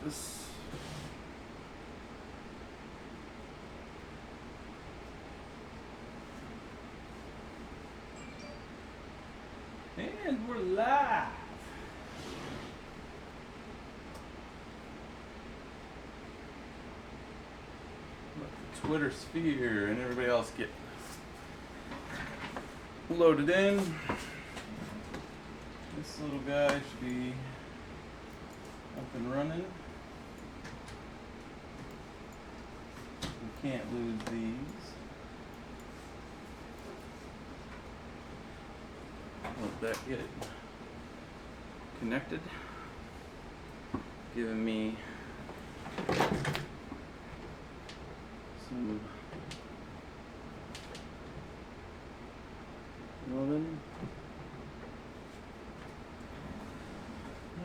this. And we're live. Let the Twitter sphere and everybody else get loaded in. This little guy should be up and running. We can't lose these. Let that get it connected. Giving me some loading.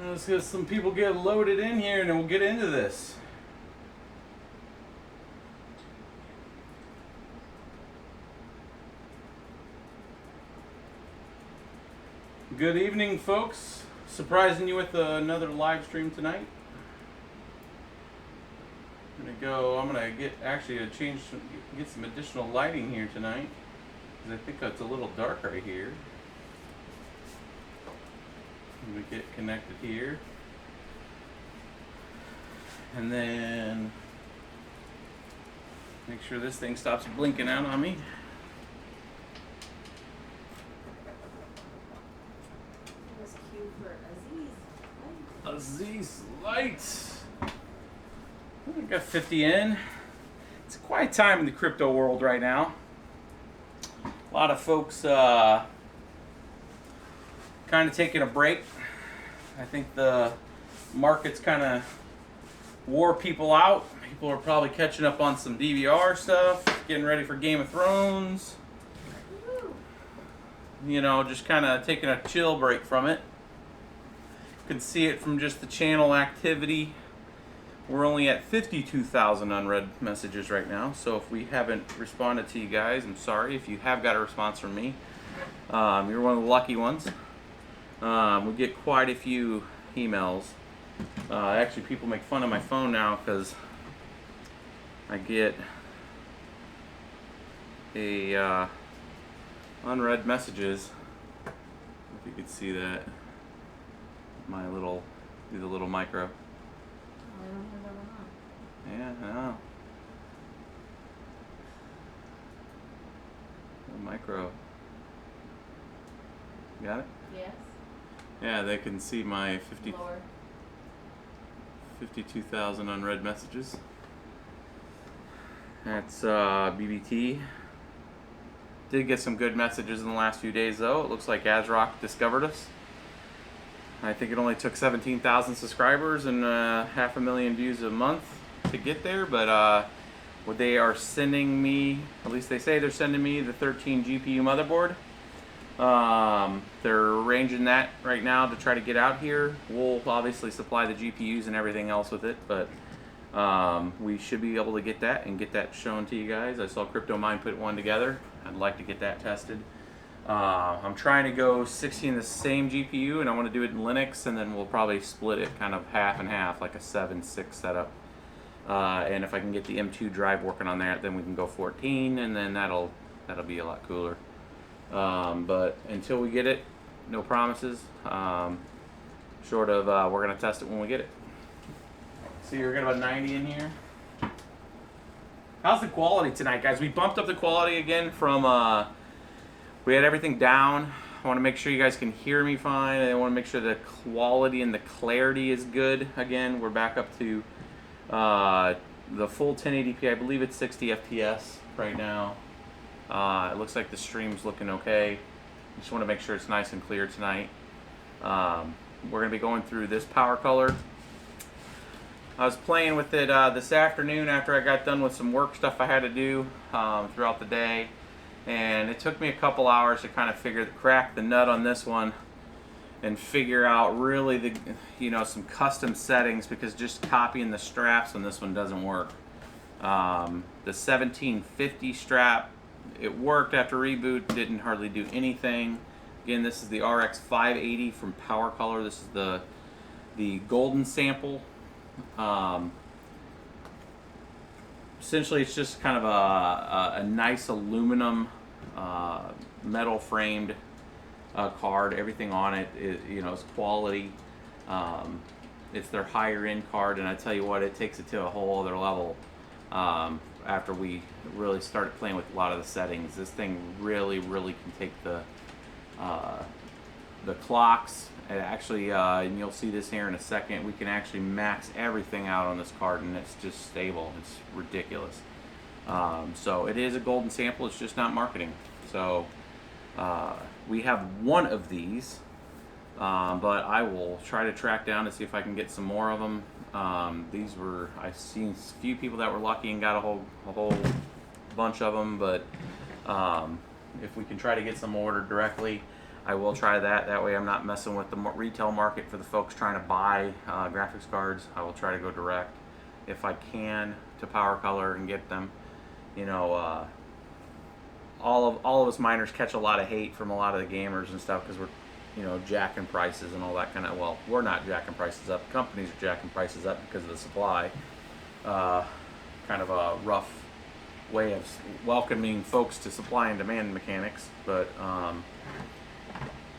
Let's get some people get loaded in here and then we'll get into this. Good evening, folks. Surprising you with another live stream tonight. I'm gonna get some additional lighting here tonight because I think it's a little dark right here. I'm gonna get connected here, and then make sure this thing stops blinking out on me. Aziz lights. We got 50 in. It's a quiet time in the crypto world right now. A lot of folks kind of taking a break. I think the market's kind of wore people out. People are probably catching up on some DVR stuff, getting ready for Game of Thrones. You know, just kind of taking a chill break from it. You can see it from just the channel activity. We're only at 52,000 unread messages right now, so if we haven't responded to you guys, I'm sorry. If you have got a response from me, you're one of the lucky ones. We get quite a few emails. Actually, people make fun of my phone now because I get a unread messages. If you could see that. Do the little micro. I don't have that one on. Yeah, I know. The micro. Got it? Yes. Yeah, they can see my Lower. 52,000 unread messages. That's BBT. Did get some good messages in the last few days though. It looks like AXRX discovered us. I think it only took 17,000 subscribers and 500,000 views a month to get there, but what they are sending me, at least they say they're sending me the 13 GPU motherboard. They're arranging that right now to try to get out here. We'll obviously supply the GPUs and everything else with it, but we should be able to get that and get that shown to you guys. I saw Cryptomining put one together. I'd like to get that tested. I'm trying to go 16 the same GPU, and I want to do it in Linux, and then we'll probably split it kind of half and half, like a 7/6 setup. And if I can get the M2 drive working on that, then we can go 14, and then that'll be a lot cooler. But until we get it, no promises. Short of we're gonna test it when we get it. See, we're getting about 90 in here. How's the quality tonight, guys? We bumped up the quality again from. We had everything down. I want to make sure you guys can hear me fine. I want to make sure the quality and the clarity is good. Again, we're back up to the full 1080p. I believe it's 60 FPS right now. It looks like the stream's looking okay. Just want to make sure it's nice and clear tonight. We're going to be going through this PowerColor. I was playing with it this afternoon after I got done with some work stuff I had to do throughout the day. And it took me a couple hours to kind of crack the nut on this one and figure out really some custom settings, because just copying the straps on this one doesn't work. The 1750 strap, it worked after reboot, didn't hardly do anything. Again, this is the RX580 from PowerColor. This is the golden sample. Essentially, it's just kind of a nice aluminum metal framed card. Everything on it is, is quality. It's their higher end card, and I tell you what, it takes it to a whole other level. After we really started playing with a lot of the settings, this thing really can take the clocks. And actually, and you'll see this here in a second, we can actually max everything out on this card, and it's just stable. It's ridiculous. So it is a golden sample. It's just not marketing. So we have one of these, but I will try to track down to see if I can get some more of them. These were, I've seen a few people that were lucky and got a whole bunch of them, but if we can try to get some ordered directly, I will try that. That way I'm not messing with the retail market for the folks trying to buy graphics cards. I will try to go direct if I can to PowerColor and get them. All of us miners catch a lot of hate from a lot of the gamers and stuff because we're jacking prices and all that kind of, well, we're not jacking prices up. Companies are jacking prices up because of the supply. Kind of a rough way of welcoming folks to supply and demand mechanics, but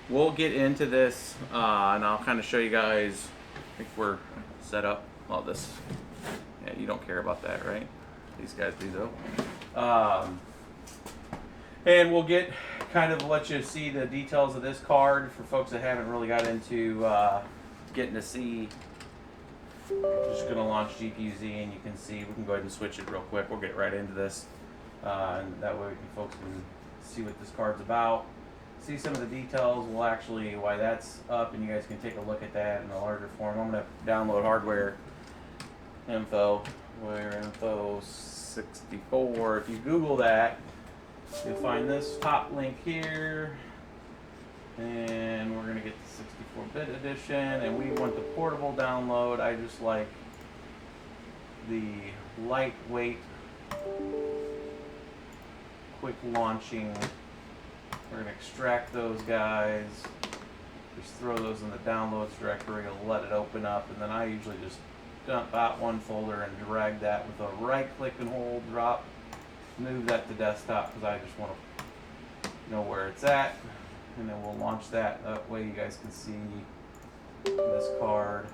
we'll get into this, and I'll kind of show you guys. I think we're set up. Well, this, yeah, you don't care about that, right? These guys do though. And we'll kind of let you see the details of this card for folks that haven't really got into getting to see. Just going to launch GPU-Z, and you can see, we can go ahead and switch it real quick. We'll get right into this, and that way folks can see what this card's about. See some of the details. We'll actually, why that's up, and you guys can take a look at that in a larger form. I'm going to download hardware info, where info 64. If you Google that, you'll find this top link here, and we're going to get the 64-bit edition, and we want the portable download. I just like the lightweight, quick launching. We're going to extract those guys, just throw those in the downloads directory, let it open up, and then I usually just dump out one folder and drag that with a right click and hold, drop, move that to desktop because I just want to know where it's at, and then we'll launch that. That way you guys can see this card.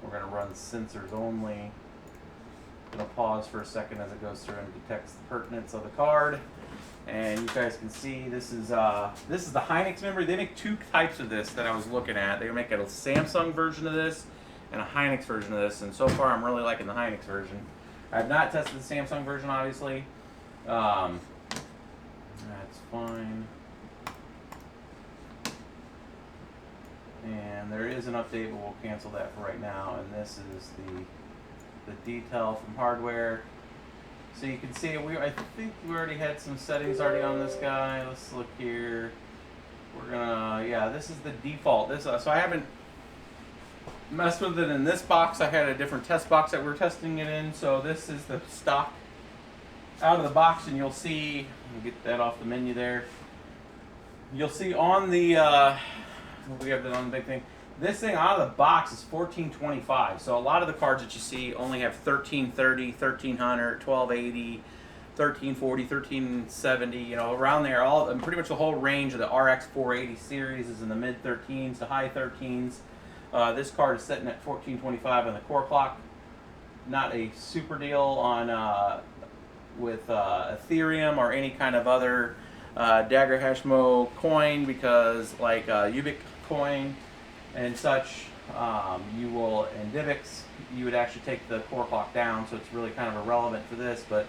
We're going to run sensors only. I'm going to pause for a second as it goes through and detects the pertinence of the card. And you guys can see this is the Hynix memory. They make two types of this that I was looking at. They make a Samsung version of this and a Hynix version of this. And so far I'm really liking the Hynix version. I have not tested the Samsung version, obviously. That's fine. And there is an update, but we'll cancel that for right now. And this is the detail from hardware. So you can see, I think we already had some settings already on this guy. Let's look here. We're gonna, yeah, this is the default. So I haven't messed with it in this box. I had a different test box that we're testing it in. So this is the stock out of the box, and you'll see, I'll get that off the menu there. You'll see on the, we have that on the big thing. This thing out of the box is 1425. So a lot of the cards that you see only have 1330, 1300, 1280, 1340, 1370, around there. And pretty much the whole range of the RX580 series is in the mid 13s to high 13s. This card is sitting at 1425 on the core clock. Not a super deal on with Ethereum or any kind of other Dagger Hashmo coin, because like Ubic coin and such, you will, and Divx, you would actually take the core clock down, so it's really kind of irrelevant for this. But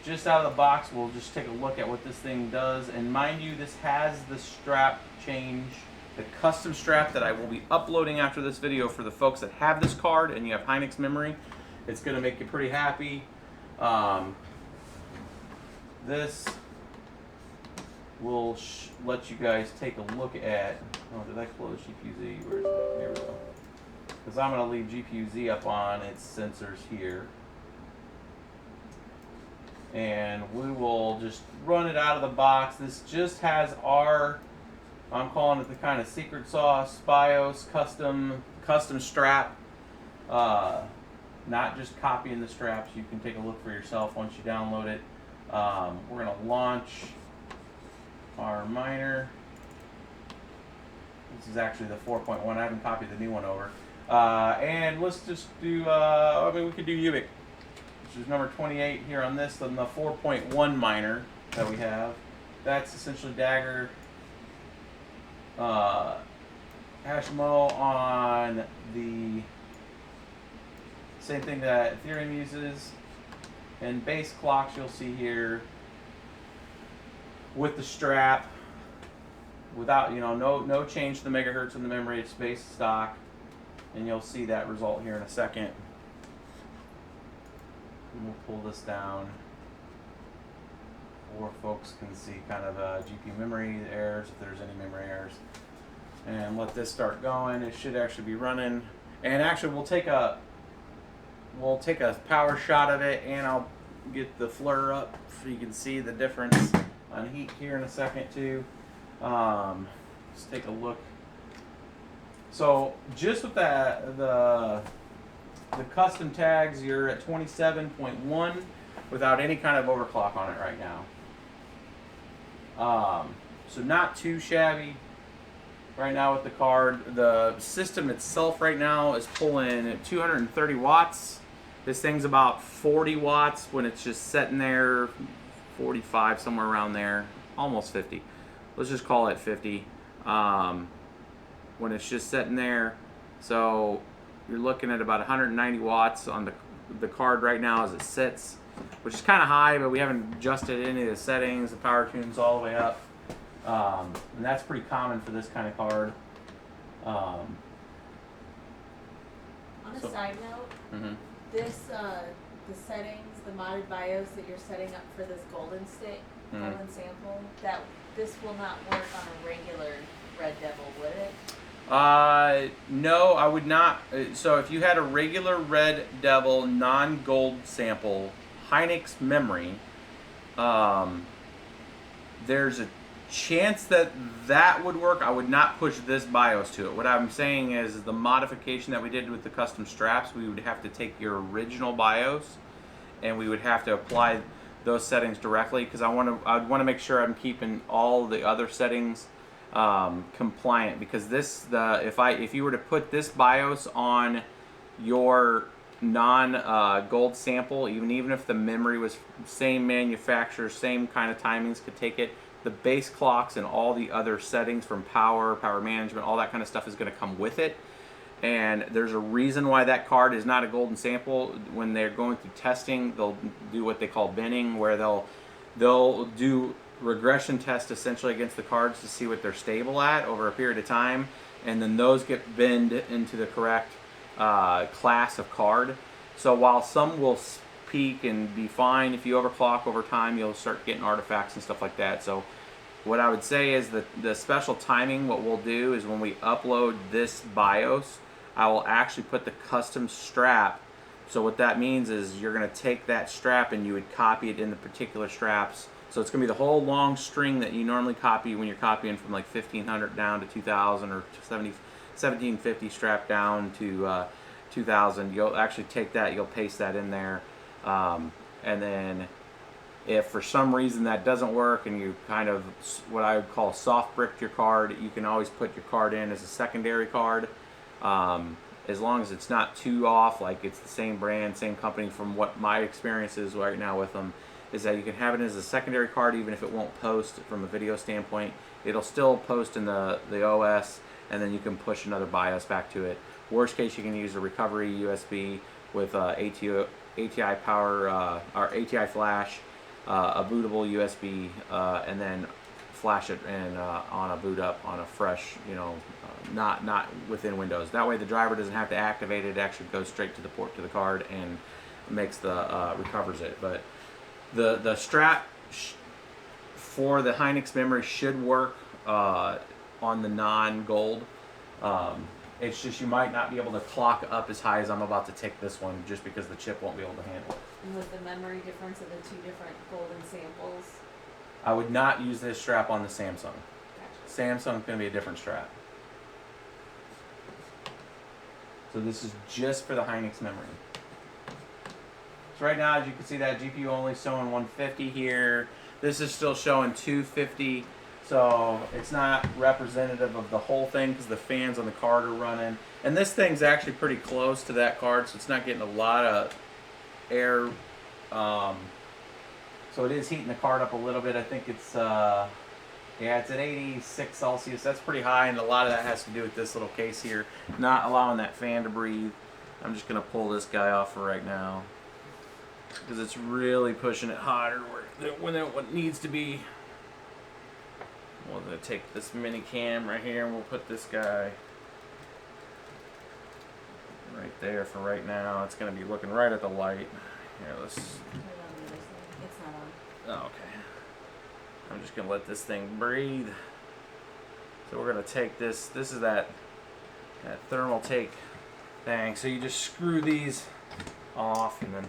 just out of the box, we'll just take a look at what this thing does. And mind you, this has the strap change, the custom strap that I will be uploading after this video for the folks that have this card and you have Hynix memory. It's going to make you pretty happy. This will let you guys take a look at, oh, did I close GPU-Z? Where is it? Here we go. Because I'm going to leave GPU-Z up on its sensors here. And we will just run it out of the box. This just has our, I'm calling it the kind of secret sauce, BIOS, custom custom strap, not just copying the straps. You can take a look for yourself once you download it. We're going to launch our miner. This is actually the 4.1. I haven't copied the new one over. And let's just do, I mean, we could do Ubik, which is number 28 here on this, and the 4.1 miner that we have. That's essentially Dagger HashMo on the same thing that Ethereum uses. And base clocks you'll see here with the strap, without, you know, no change to the megahertz in the memory. It's base stock, and you'll see that result here in a second. And we'll pull this down, or folks can see kind of GPU memory errors, if there's any memory errors. And let this start going. It should actually be running. And actually, we'll take a power shot of it, and I'll get the FLIR up so you can see the difference on heat here in a second too. Let's take a look. So just with that, the custom tags, you're at 27.1 without any kind of overclock on it right now. So not too shabby right now with the card. The system itself right now is pulling at 230 watts. This thing's about 40 watts when it's just sitting there, 45, somewhere around there, almost 50. Let's just call it 50 when it's just sitting there. So you're looking at about 190 watts on the card right now as it sits, which is kind of high, but we haven't adjusted any of the settings. The power tune's all the way up, and that's pretty common for this kind of card. On a side note, this the settings, the modded BIOS that you're setting up for this golden stick, golden sample, that this will not work on a regular Red Devil, would it? No, I would not. So if you had a regular Red Devil non-gold sample Hynix memory, there's a chance that would work. I would not push this BIOS to it. What I'm saying is the modification that we did with the custom straps, we would have to take your original BIOS and we would have to apply those settings directly, because I'd want to make sure I'm keeping all the other settings compliant, because if you were to put this BIOS on your non-gold sample, even if the memory was same manufacturer, same kind of timings, could take it, the base clocks and all the other settings from power management, all that kind of stuff is going to come with it. And there's a reason why that card is not a golden sample. When they're going through testing, they'll do what they call binning, where they'll do regression tests essentially against the cards to see what they're stable at over a period of time, and then those get binned into the correct class of card. So while some will peak and be fine, if you overclock over time, you'll start getting artifacts and stuff like that. So what I would say is that the special timing, what we'll do is when we upload this BIOS, I will actually put the custom strap. So what that means is you're going to take that strap and you would copy it in the particular straps. So it's going to be the whole long string that you normally copy when you're copying from like 1500 down to 2000, or 1750 strap down to 2000. You'll actually take that, you'll paste that in there. And then if for some reason that doesn't work and you kind of what I would call soft bricked your card, you can always put your card in as a secondary card, as long as it's not too off, like it's the same brand, same company. From what my experience is right now with them, is that you can have it as a secondary card even if it won't post from a video standpoint. It'll still post in the OS, and then you can push another BIOS back to it. Worst case, you can use a recovery USB with ATI power or ATI flash, a bootable USB, and then flash it and on a boot up on a fresh, not within Windows. That way the driver doesn't have to activate it. It actually goes straight to the port to the card and makes recovers it. But the strap for the Hynix memory should work on the non-gold. It's just you might not be able to clock up as high as I'm about to take this one, just because the chip won't be able to handle it. And with the memory difference of the two different golden samples? I would not use this strap on the Samsung. Gotcha. Samsung's going to be a different strap. So this is just for the Hynix memory. So right now, as you can see, that GPU only showing 150 here. This is still showing 250. So it's not representative of the whole thing because the fans on the card are running. And this thing's actually pretty close to that card, so it's not getting a lot of air. So it is heating the card up a little bit. I think it's, yeah, it's at 86 Celsius. That's pretty high, and a lot of that has to do with this little case here, not allowing that fan to breathe. I'm just going to pull this guy off for right now because it's really pushing it hotter when it needs to be. We're going to take this mini cam right here and we'll put this guy right there for right now. It's going to be looking right at the light. Here, let's... It's not on. Oh, okay. I'm just going to let this thing breathe. So we're going to take this. This is that thermal take thing. So you just screw these off and then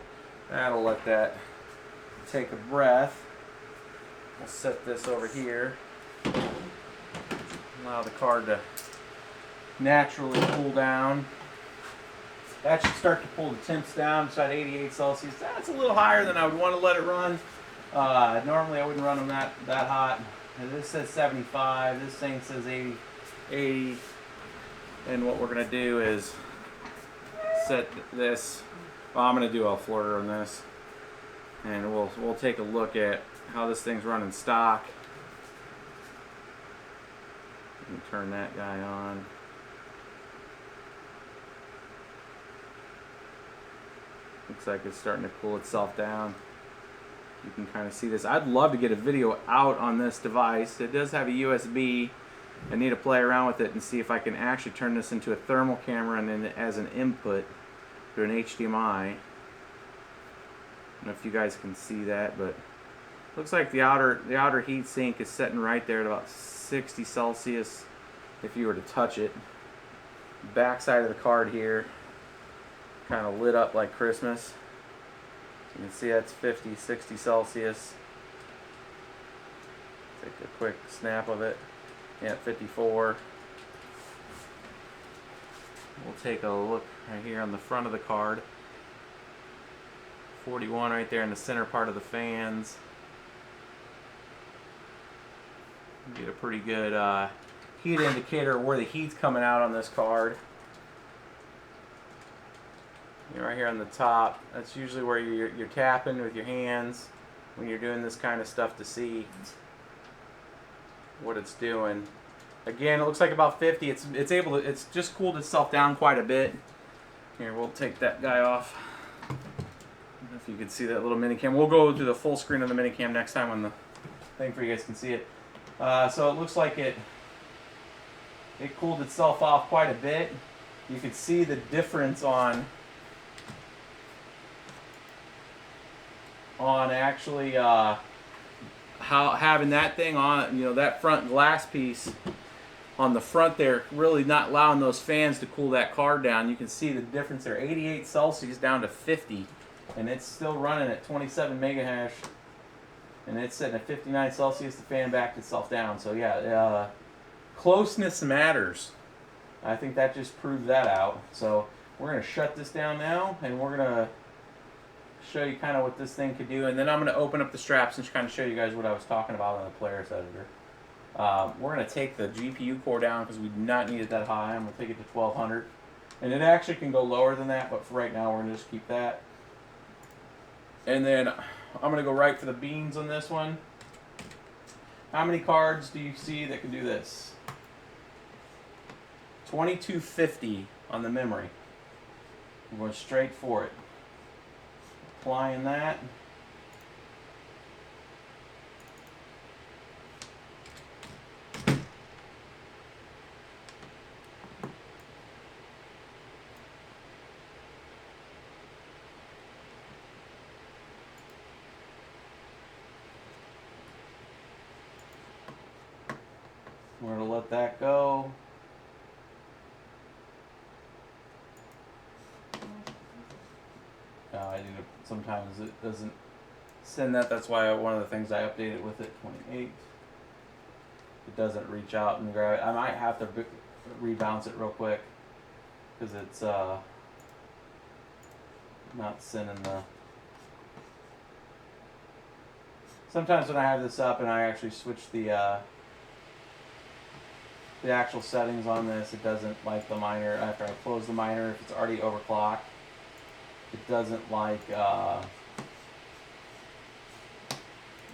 that'll let that take a breath. We'll set this over here. Allow the card to naturally cool down. That should start to pull the temps down. It's at 88 Celsius. That's a little higher than I would want to let it run. Normally I wouldn't run them that hot. And this says 75. This thing says 80. And what we're going to do is set this. Well, I'm going to do a flirt on this. And we'll take a look at how this thing's running stock. And turn that guy on. Looks like it's starting to cool itself down. You can kind of see this. I'd love to get a video out on this device. It does have a USB. I need to play around with it and see if I can actually turn this into a thermal camera and then as an input to an HDMI. I don't know if you guys can see that, but looks like the outer heat sink is sitting right there at about 60 Celsius if you were to touch it. Back side of the card here kind of lit up like Christmas. You can see that's 50, 60 Celsius. Take a quick snap of it. Yeah, 54. We'll take a look right here on the front of the card. 41 right there in the center part of the fans. Get a pretty good heat indicator of where the heat's coming out on this card. Right here on the top, that's usually where you're tapping with your hands when you're doing this kind of stuff to see what it's doing. Again, it looks like about 50. It's just cooled itself down quite a bit. Here, we'll take that guy off. I don't know if you can see that little mini cam. We'll go to the full screen of the mini cam next time on the thing for you guys can see it. So it looks like it cooled itself off quite a bit. You can see the difference on actually how having that thing on, that front glass piece on the front there, really not allowing those fans to cool that card down. You can see the difference there, 88 Celsius down to 50, and it's still running at 27 megahash, and it's sitting at 59 Celsius. The fan backed itself down. So yeah, closeness matters. I think that just proved that out. So we're going to shut this down now, and we're going to show you kind of what this thing could do, and then I'm going to open up the straps and kind of show you guys what I was talking about on the players editor. We're going to take the GPU core down because we do not need it that high. I'm going to take it to 1200, and it actually can go lower than that, but for right now we're going to just keep that. And then I'm going to go right for the beans on this one. How many cards do you see that can do this? 2250 on the memory. We're going straight for it. Applying that. We're going to let that go. I do sometimes it doesn't send that. That's why one of the things I updated with it, 28. It doesn't reach out and grab it. I might have to rebounce it real quick. because it's not sending the. Sometimes when I have this up and I actually switch the actual settings on this, it doesn't like the miner after I close the miner. If it's already overclocked, it doesn't like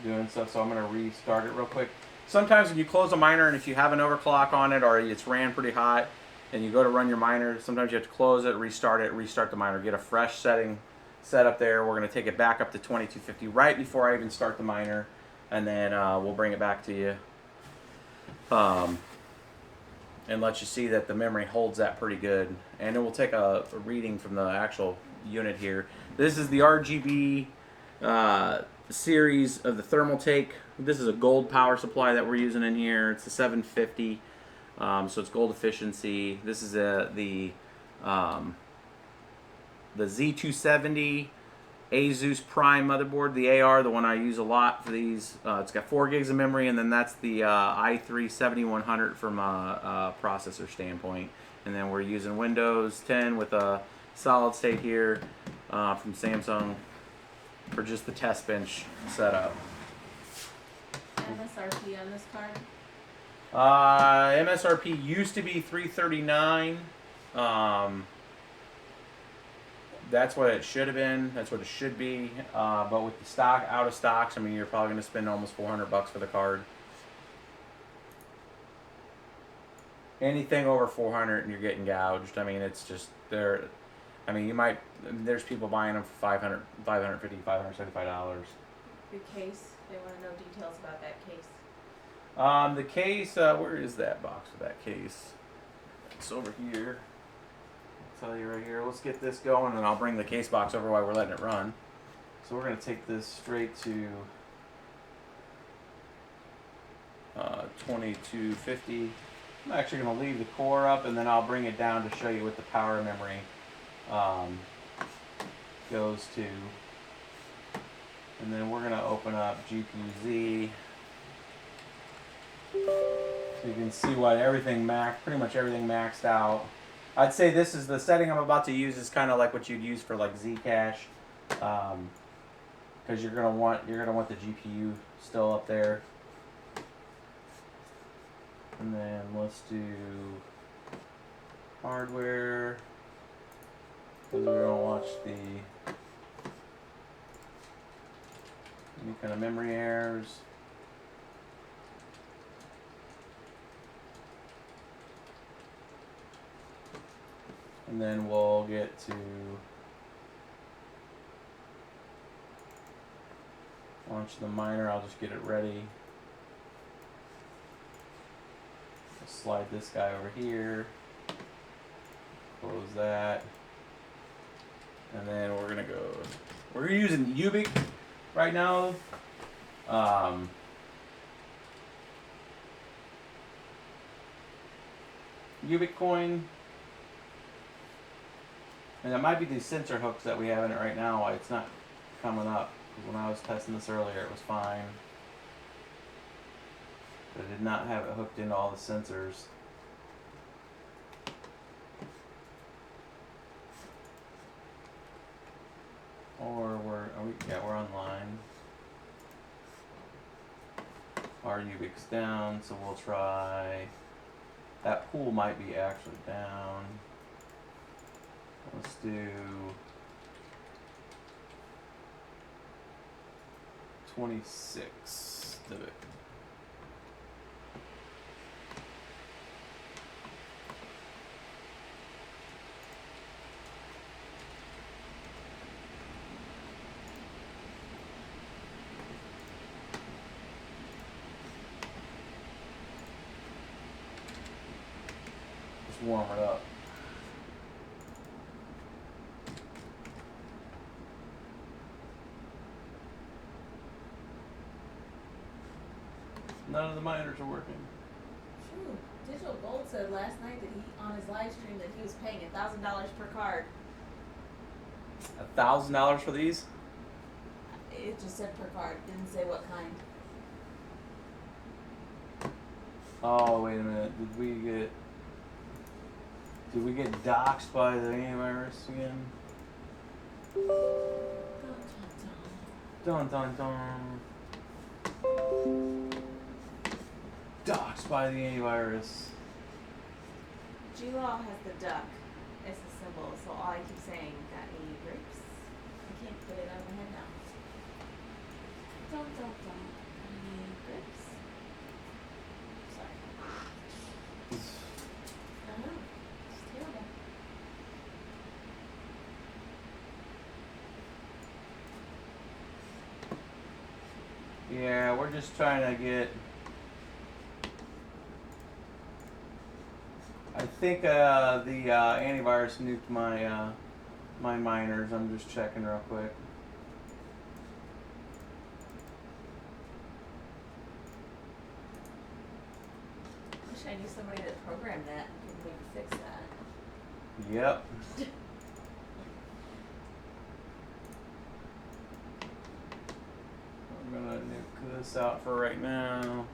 doing stuff. So I'm going to restart it real quick. Sometimes when you close a miner and if you have an overclock on it or it's ran pretty hot and you go to run your miner, sometimes you have to close it, restart the miner, get a fresh setting set up there. We're going to take it back up to 2250 right before I even start the miner, and then we'll bring it back to you and let you see that the memory holds that pretty good. And it will take a reading from the actual unit here. This is the RGB series of the thermal take. This is a gold power supply that we're using in here. It's a 750, so it's gold efficiency. This is the Z270 Asus Prime motherboard, the AR, the one I use a lot for these. It's got 4 gigs of memory, and then that's the i3-7100 from a processor standpoint. And then we're using Windows 10 with a solid state here from Samsung for just the test bench setup. MSRP on this card? MSRP used to be $339. That's what it should have been. That's what it should be. But with the stock out of stocks, I mean, you're probably going to spend almost $400 for the card. Anything over 400 and you're getting gouged. I mean, it's just there. I mean, there's people buying them for $500, $550, $575. Your case. They want to know details about that case. The case, where is that box with that case? It's over here. I'll tell you right here. Let's get this going, and I'll bring the case box over while we're letting it run. So we're going to take this straight to 2250. I'm actually going to leave the core up, and then I'll bring it down to show you what the power memory goes to. And then we're going to open up GPU-Z. So you can see what pretty much everything maxed out. I'd say this is the setting I'm about to use is kind of like what you'd use for like Zcash, because you're gonna want the GPU still up there. And then let's do hardware, because we're gonna watch any kind of memory errors. And then we'll get to launch the miner. I'll just get it ready. I'll slide this guy over here. Close that. And then we're gonna go. We're using Ubik right now. Ubik coin. And it might be these sensor hooks that we have in it right now why it's not coming up. Because when I was testing this earlier, it was fine. But I did not have it hooked into all the sensors. Or we're online. Our Ubik's down, so we'll try. That pool might be actually down. Let's do 26. Do it. Just warm it up. None of the miners are working. True. Digital Gold said last night that on his live stream that he was paying $1,000 per card. $1,000 for these? It just said per card. Didn't say what kind. Oh, wait a minute. Did we get... Did we get doxxed by the antivirus again? Dun dun dun. Doxxed by the antivirus. G-Law has the duck as a symbol, so all I keep saying, got any grapes? I can't get it out of my head now. Dun dun dun. Any grapes? Sorry. I don't know. It's terrible. Yeah, we're just trying to get. I think the antivirus nuked my my miners. I'm just checking real quick. Wish I knew somebody that programmed that and could maybe fix that. Yep. I'm gonna nuke this out for right now.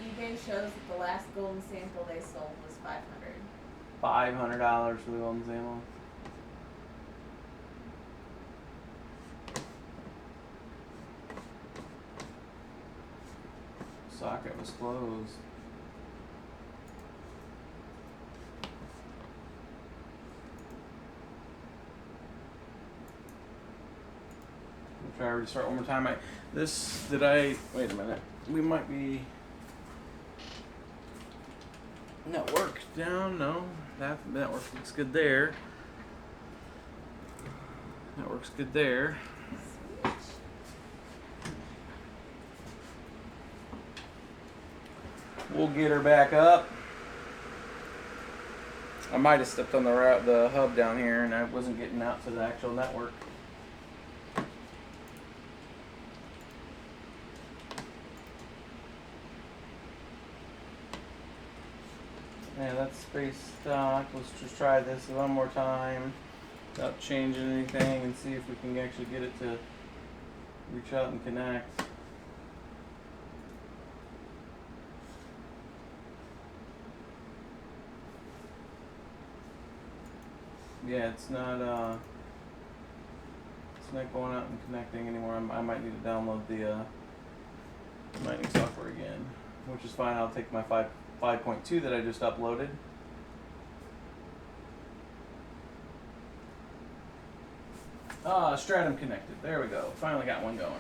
eBay shows that the last golden sample they sold was $500. $500 for the golden sample. Socket was closed. I'll try to restart one more time. Wait a minute. We might be network down. No, that network looks good there. Network's good there. We'll get her back up. I might have stepped on the hub down here and I wasn't getting out to the actual network. Yeah, that's space stock. Let's just try this one more time without changing anything and see if we can actually get it to reach out and connect. Yeah, it's not going out and connecting anymore. I might need to download the mining software again, which is fine. I'll take my 5.2 that I just uploaded. Stratum connected. There we go. Finally got one going.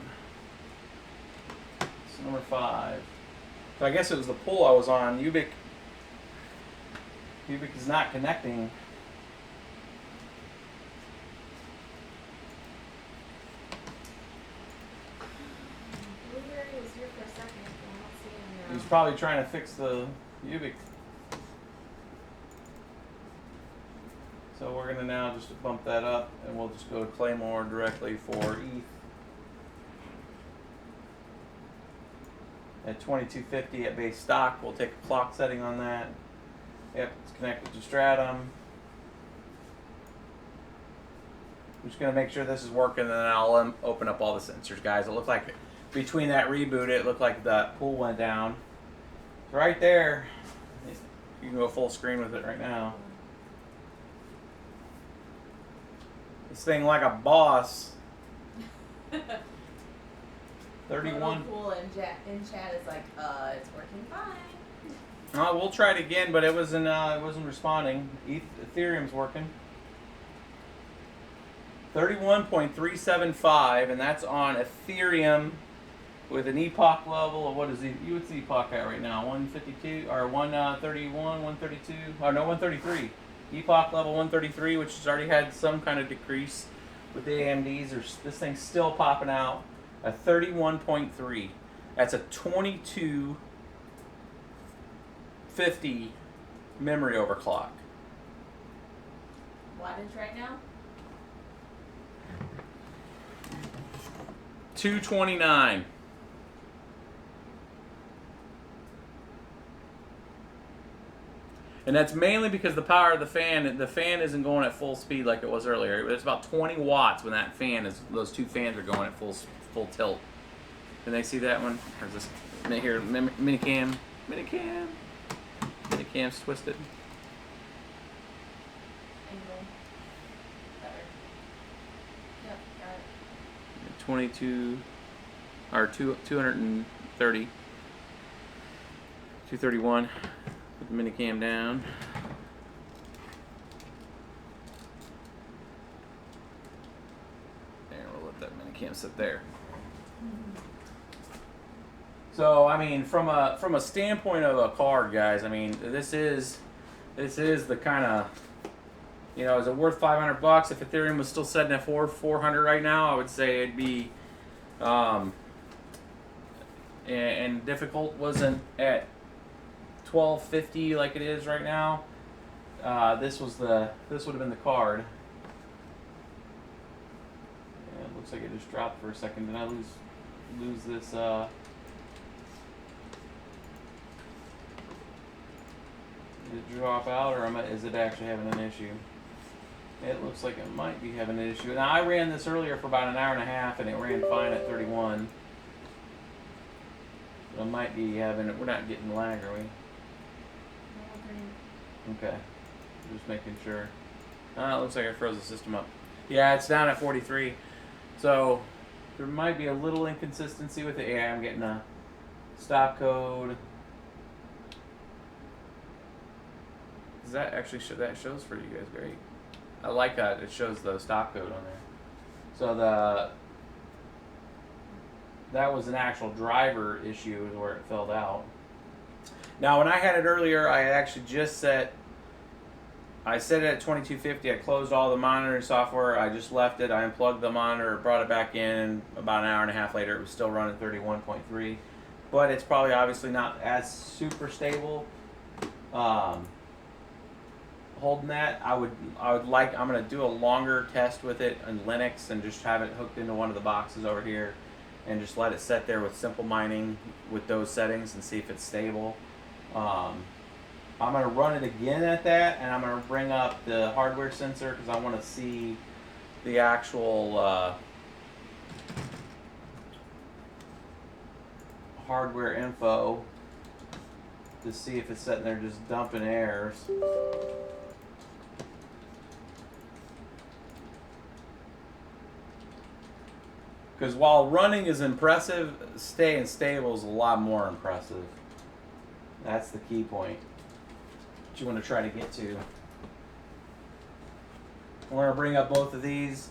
It's number 5. So I guess it was the pool I was on. Ubic is not connecting. Blueberry was here for a second, but I don't see him now. He's probably trying to fix the Ubic. So we're gonna now just bump that up and we'll just go to Claymore directly for ETH. At 2250 at base stock, we'll take a clock setting on that. Yep, it's connected to Stratum. I'm just gonna make sure this is working and then I'll open up all the sensors, guys. It looked like between that reboot, it looked like the pool went down. It's right there. You can go full screen with it right now. This thing like a boss. 31. Pool in chat is like, it's working fine. We'll try it again, but it wasn't responding. Ethereum's working. 31.375, and that's on Ethereum with an epoch level of what's the epoch at right now? 152 or 131, 132? Oh no, 133. Epoch level 133, which has already had some kind of decrease with the AMDs. This thing's still popping out at 31.3. That's a 2250 memory overclock. Wattage right now? 229. And that's mainly because the power of the fan isn't going at full speed like it was earlier. It's about 20 watts when those two fans are going at full tilt. Can they see that one? Or is this here minicam's twisted? Angle. Better. Yep, got it. 22 or 230. 231. Put the minicam down. And we'll let that minicam sit there. So I mean, from a standpoint of a card, guys, I mean, this is the kind of, you know, is it worth $500? If Ethereum was still setting at 400 right now, I would say it'd be, and difficult wasn't at 1250 like it is right now. This would have been the card. Yeah, it looks like it just dropped for a second. Did I lose this? Did it drop out, or is it actually having an issue? It looks like it might be having an issue. Now I ran this earlier for about an hour and a half, and it ran fine at 31. So it might be having it. We're not getting lag, are we? Okay, just making sure. It looks like I froze the system up. Yeah, it's down at 43. So there might be a little inconsistency with it. Yeah, I'm getting a stop code. Does that actually that shows for you guys? Great. I like that it shows the stop code on there. So that was an actual driver issue is where it filled out. Now when I had it earlier, I actually I set it at 2250. I closed all the monitoring software. I just left it. I unplugged the monitor, brought it back in. About an hour and a half later, it was still running 31.3. But it's probably obviously not as super stable. Holding that, I'm going to do a longer test with it in Linux and just have it hooked into one of the boxes over here and just let it sit there with simple mining with those settings and see if it's stable. I'm going to run it again at that, and I'm going to bring up the hardware sensor because I want to see the actual hardware info to see if it's sitting there just dumping errors. Because while running is impressive, staying stable is a lot more impressive. That's the key point that you want to try to get to. We're going to bring up both of these.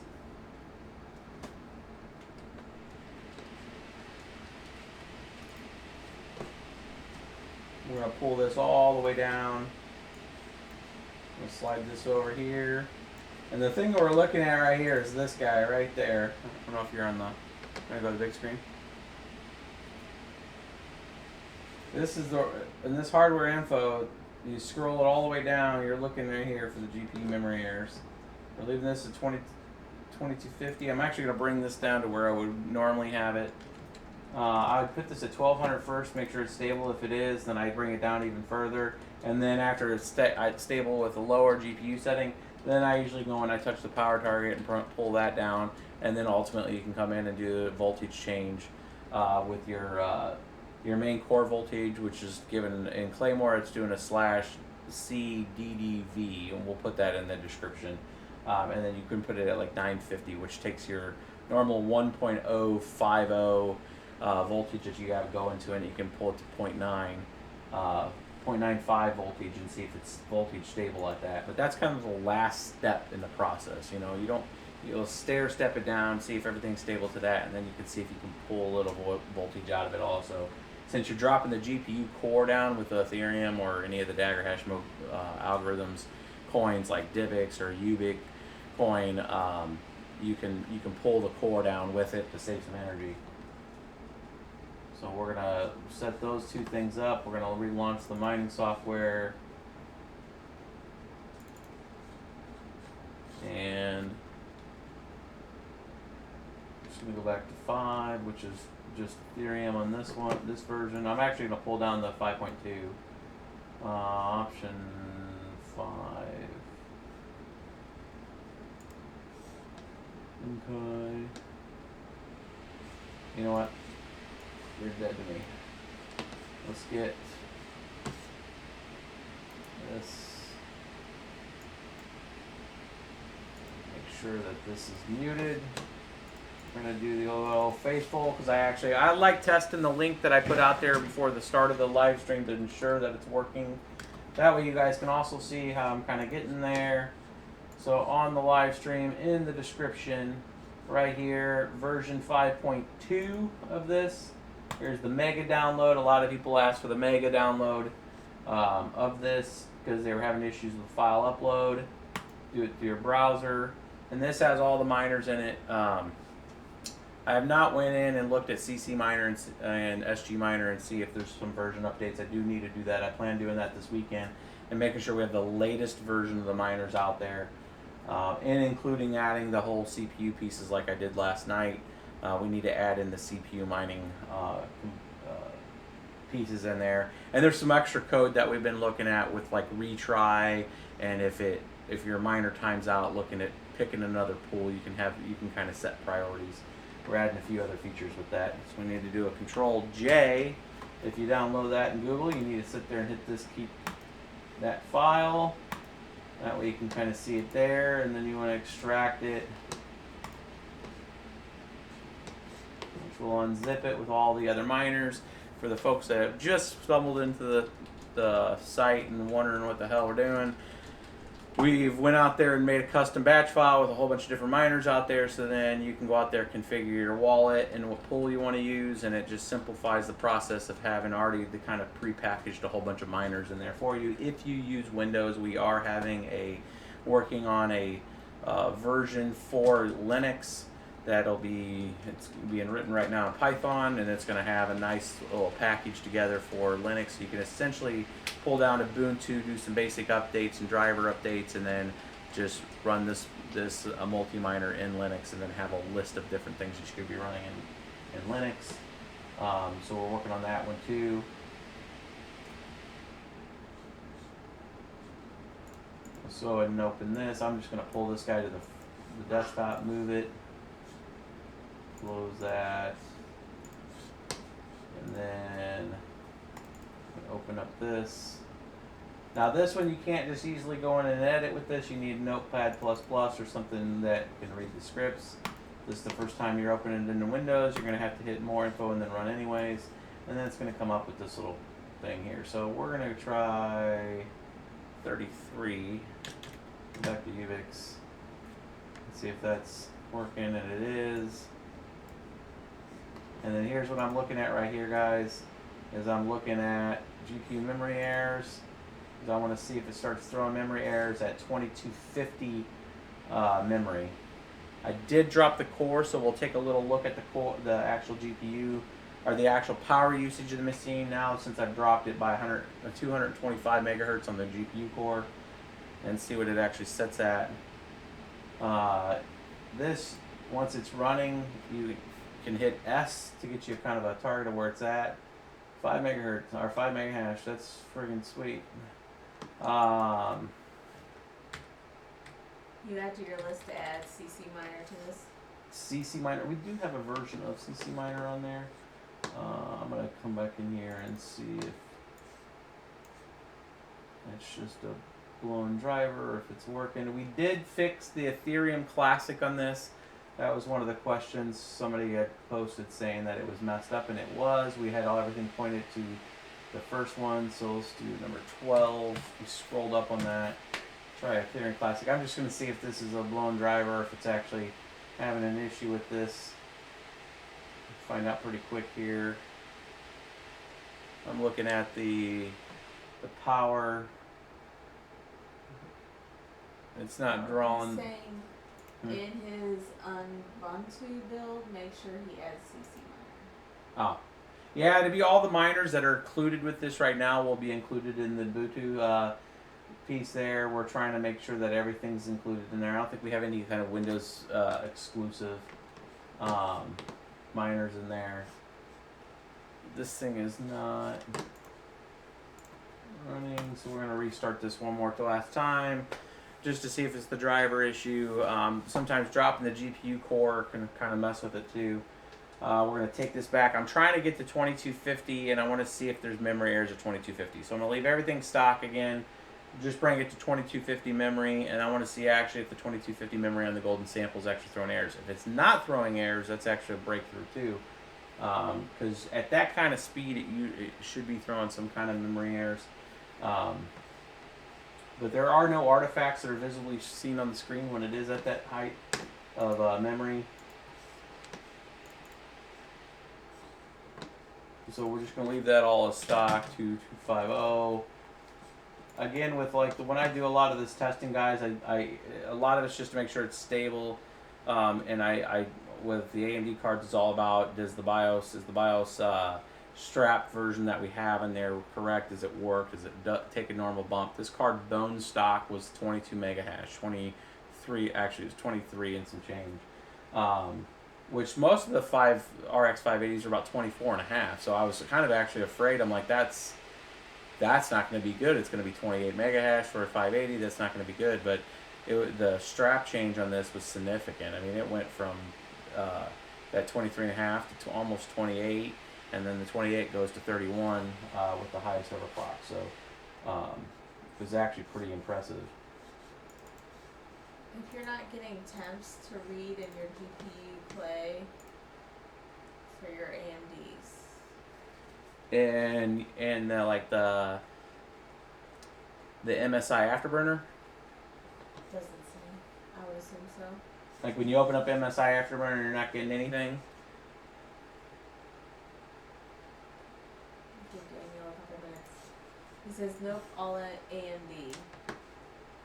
We're going to pull this all the way down. I'm going to slide this over here. And the thing that we're looking at right here is this guy right there. I don't know if you're on the... I'm going to go to the big screen. This is in this hardware info, you scroll it all the way down, you're looking right here for the GPU memory errors. We're leaving this at 2250. I'm actually going to bring this down to where I would normally have it. I would put this at 1200 first, make sure it's stable. If it is, then I bring it down even further. And then after it's stable with a lower GPU setting, then I usually go and I touch the power target and pull that down. And then ultimately you can come in and do the voltage change with your main core voltage, which is given in Claymore. It's doing a /CDDV, and we'll put that in the description. And then you can put it at like 950, which takes your normal 1.050 voltage that you have going to it, and you can pull it to 0.95 voltage and see if it's voltage stable at that. But that's kind of the last step in the process. You know, you'll stair step it down, see if everything's stable to that, and then you can see if you can pull a little voltage out of it also. Since you're dropping the GPU core down with Ethereum or any of the Dagger hash mode algorithms, coins like Divx or Ubiq coin, you can pull the core down with it to save some energy. So we're gonna set those two things up. We're gonna relaunch the mining software, and just gonna go back to 5, which is just Ethereum on this version. I'm actually gonna pull down the 5.2. Option 5. Okay. You know what? You're dead to me. Let's get this. Make sure that this is muted. We're gonna do the old faithful because I like testing the link that I put out there before the start of the live stream to ensure that it's working. That way you guys can also see how I'm kind of getting there. So on the live stream, in the description, right here, version 5.2 of this. Here's the mega download. A lot of people ask for the mega download of this because they were having issues with file upload. Do it through your browser. And this has all the miners in it. I have not went in and looked at CC Miner and SG Miner and see if there's some version updates. I do need to do that. I plan doing that this weekend and making sure we have the latest version of the miners out there, and including adding the whole CPU pieces like I did last night. We need to add in the CPU mining pieces in there, and there's some extra code that we've been looking at with like retry, and if your miner times out, looking at picking another pool, you can kind of set priorities. We're adding a few other features with that. So we need to do a Control J. If you download that in Google, you need to sit there and hit this, keep that file. That way you can kind of see it there, and then you want to extract it, which will unzip it with all the other miners. For the folks that have just stumbled into the site and wondering what the hell we're doing, we've went out there and made a custom batch file with a whole bunch of different miners out there, so then you can go out there, configure your wallet and what pool you want to use, and it just simplifies the process of having already the kind of pre-packaged a whole bunch of miners in there for you. If you use Windows, we are working on a version for Linux it's being written right now in Python, and it's going to have a nice little package together for Linux. So you can essentially pull down Ubuntu, do some basic updates and driver updates, and then just run this multi-miner in Linux, and then have a list of different things that you could be running in Linux. So we're working on that one too. Let's go ahead and open this. I'm just going to pull this guy to the desktop, move it. Close that, and then open up this. Now this one you can't just easily go in and edit with this. You need Notepad++ or something that can read the scripts. This is the first time you're opening it into Windows. You're going to have to hit more info and then run anyways, and then it's going to come up with this little thing here. So we're going to try 33. Go back to Ubix. Let's see if that's working, and it is. And then here's what I'm looking at right here, guys, is I'm looking at GPU memory errors. Because I want to see if it starts throwing memory errors at 2250 memory. I did drop the core, so we'll take a little look at the actual GPU, or the actual power usage of the machine now, since I've dropped it by 225 megahertz on the GPU core, and see what it actually sets at. This, once it's running, you can hit S to get you kind of a target of where it's at. 5 megahertz or 5 mega hash. That's friggin' sweet. You add to your list to add CC Miner to this. CC Miner. We do have a version of CC Miner on there. I'm gonna come back in here and see if it's just a blown driver or if it's working. We did fix the Ethereum Classic on this. That was one of the questions somebody had posted saying that it was messed up, and it was. We had everything pointed to the first one, so let's do number 12. We scrolled up on that. Try Ethereum Classic. I'm just going to see if this is a blown driver, if it's actually having an issue with this. Find out pretty quick here. I'm looking at the power. It's not drawing. He's saying in his Ubuntu build, make sure he adds CC Miner. Oh. Yeah, to be all the miners that are included with this right now will be included in the Ubuntu piece there. We're trying to make sure that everything's included in there. I don't think we have any kind of Windows exclusive miners in there. This thing is not running So we're going to restart this one more last time, just to see if it's the driver issue. Sometimes dropping the GPU core can kind of mess with it too. We're going to take this back. I'm trying to get to 2250, and I want to see if there's memory errors at 2250. So I'm going to leave everything stock again, just bring it to 2250 memory, and I want to see actually if the 2250 memory on the golden sample is actually throwing errors. If it's not throwing errors, that's actually a breakthrough too. Because at that kind of speed, it should be throwing some kind of memory errors. But there are no artifacts that are visibly seen on the screen when it is at that height of memory. So we're just going to leave that all as stock, 2250. Again, with like when I do a lot of this testing, guys, a lot of it's just to make sure it's stable. And I with the AMD cards, it's all about is the BIOS strap version that we have in there correct? Does it work? Does it take a normal bump? This card bone stock was 22 mega hash, 23 actually it was 23 and some change. Which most of the RX580s are about 24 and a half. So I was kind of actually afraid. I'm like, that's not going to be good. It's going to be 28 mega hash for a 580. That's not going to be good. But the strap change on this was significant. I mean, it went from that 23 and a half to almost 28, and then the 28 goes to 31 with the highest ever clock. So it was actually pretty impressive. If you're not getting temps to read in your GPU play for your AMDs. And like the MSI Afterburner. Doesn't seem. I would assume so. Like when you open up MSI Afterburner, you're not getting anything. Give Daniel a couple minutes. He says nope, all at AMD.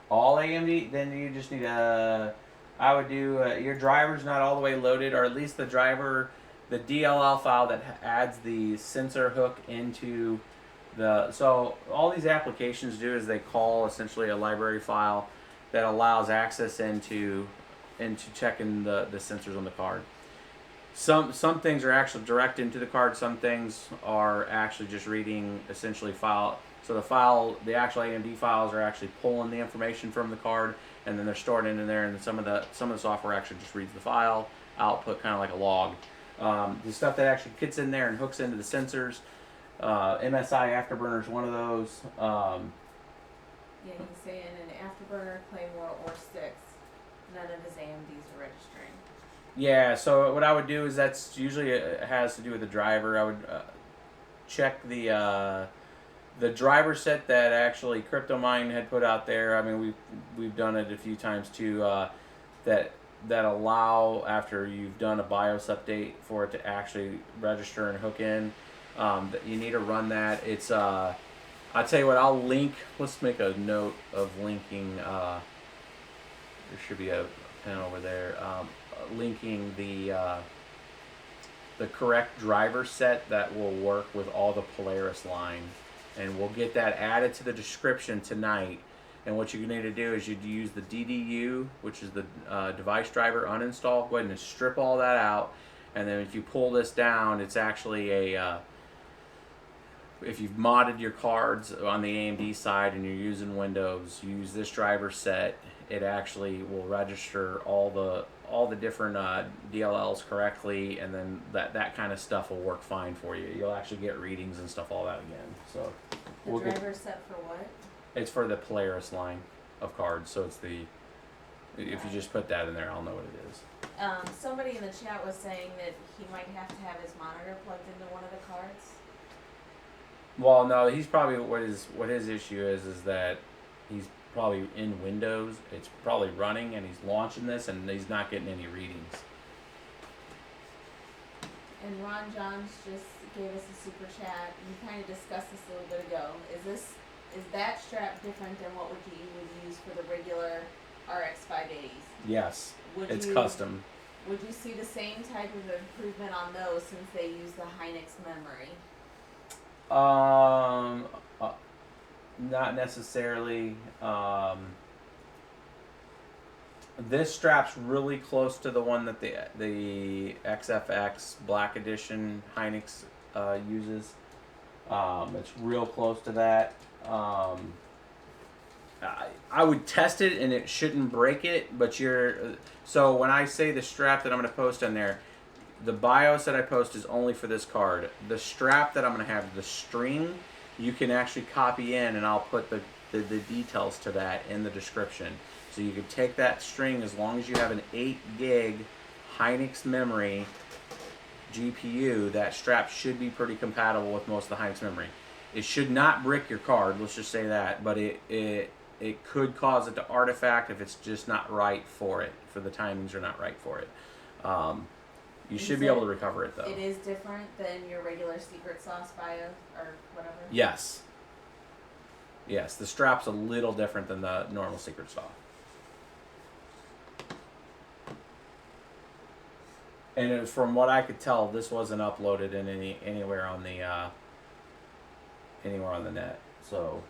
All AMD, then you just need I would do your driver's not all the way loaded, or at least the driver, the DLL file that adds the sensor hook into so all these applications do is they call essentially a library file that allows access into checking the sensors on the card. Some things are actually direct into the card, some things are actually just reading essentially file. So the actual AMD files are actually pulling the information from the card, and then they're stored into there. And some of the software actually just reads the file output, kind of like a log. The stuff that actually gets in there and hooks into the sensors, MSI Afterburner is one of those. Yeah, he's saying an Afterburner, Claymore, or Sticks. None of his AMDs are registering. Yeah. So what I would do is that's usually it has to do with the driver. I would check the driver set that actually Cryptomining had put out there. I mean, we've done it a few times too. That allow after you've done a BIOS update for it to actually register and hook in. That you need to run that. It's I'll tell you what. I'll link. Let's make a note of linking. There should be a pen over there. Linking the correct driver set that will work with all the Polaris line. And we'll get that added to the description tonight. And what you need to do is you'd use the DDU, which is the device driver uninstall. Go ahead and strip all that out. And then if you pull this down, it's actually if you've modded your cards on the AMD side and you're using Windows, you use this driver set. It actually will register all the different DLLs correctly, and then that kind of stuff will work fine for you. You'll actually get readings and stuff all that again. So the driver set for what? It's for the Polaris line of cards. So it's if you just put that in there, I'll know what it is. Somebody in the chat was saying that he might have to have his monitor plugged into one of the cards. Well, no, he's probably what his issue is that he's probably in Windows. It's probably running, and he's launching this, and he's not getting any readings. And Ron Johns just gave us a super chat. You kind of discussed this a little bit ago. Is that strap different than what you would use for the regular RX580s? Yes, it's custom. Would you see the same type of improvement on those since they use the Hynix memory? Not necessarily. This strap's really close to the one that the XFX Black Edition Hynix uses. It's real close to that. I would test it, and it shouldn't break it. But so when I say the strap that I'm going to post on there, the BIOS that I post is only for this card. The strap that I'm going to have, the string, you can actually copy in, and I'll put the details to that in the description. So you can take that string, as long as you have an 8 gig Hynix memory GPU, that strap should be pretty compatible with most of the Hynix memory. It should not brick your card, let's just say that, but it could cause it to artifact if it's just not right for it, for the timings are not right for it. You should be able to recover it, though. It is different than your regular secret sauce BIOS or whatever? Yes. Yes, the strap's a little different than the normal secret sauce. And from what I could tell, this wasn't uploaded in anywhere on the net. So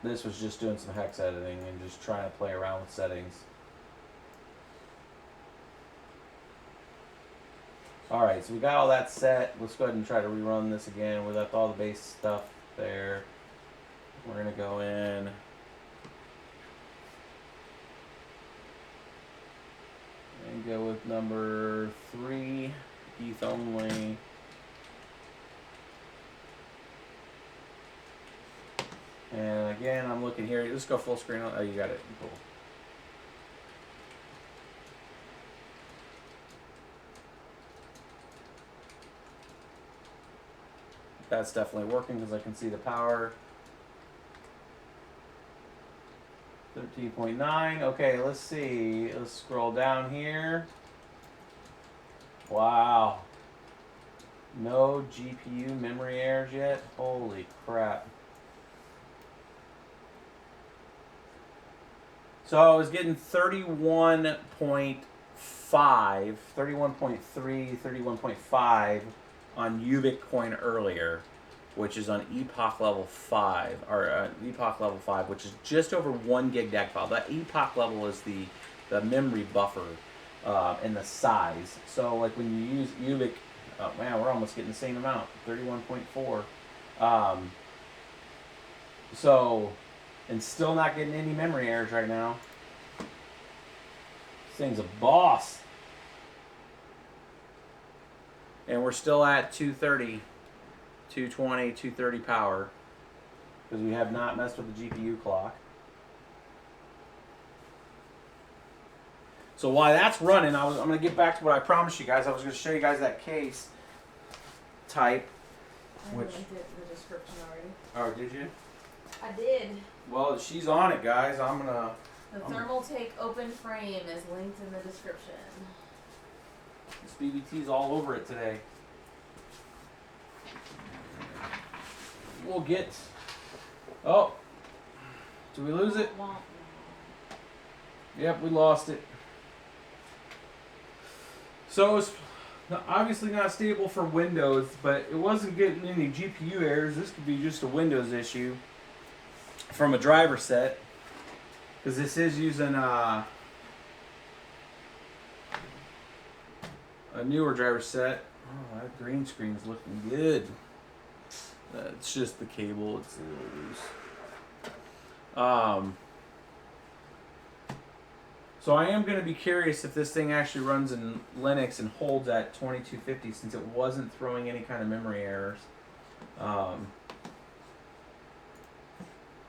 this was just doing some hex editing and just trying to play around with settings. Alright, so we got all that set. Let's go ahead and try to rerun this again. We left all the base stuff there. We're going to go in. And go with number 3, ETH only. And again, I'm looking here. Let's go full screen. Oh, you got it. Cool. That's definitely working because I can see the power. 13.9. Okay, let's see. Let's scroll down here. Wow. No GPU memory errors yet. Holy crap. So I was getting 31.5, 31.3, 31.5 on Ubitcoin earlier, which is on Epoch level 5, or Epoch level 5, which is just over 1 gig DAC file. That Epoch level is the memory buffer and the size. So like when you use Ubik, oh man, we're almost getting the same amount, 31.4. So, and still not getting any memory errors right now. This thing's a boss. And we're still at 230, 220, 230 power, because we have not messed with the GPU clock. So while that's running, I'm going to get back to what I promised you guys. I was going to show you guys that case type. I linked it in the description already. Oh, did you? I did. Well, she's on it, guys. The thermal take open frame is linked in the description. This BBT's all over it today. We'll get... Oh. Did we lose it? Yep, we lost it. So it's obviously not stable for Windows, but it wasn't getting any GPU errors. This could be just a Windows issue from a driver set, because this is using a newer driver set. Oh, that green screen's looking good. It's just the cable. It's a little loose. So I am going to be curious if this thing actually runs in Linux and holds at 2250, since it wasn't throwing any kind of memory errors.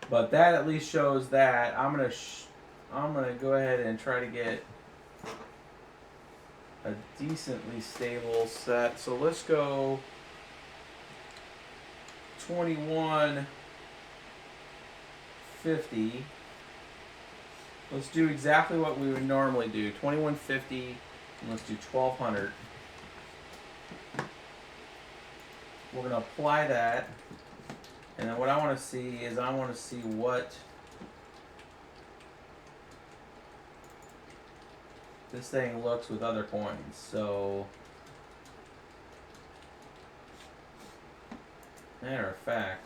But that at least shows that. I'm gonna go ahead and try to get a decently stable set. So let's go 2150. Let's do exactly what we would normally do. 2150, and let's do 1200. We're gonna apply that. And then what I want to see is what this thing looks with other coins. So, matter of fact,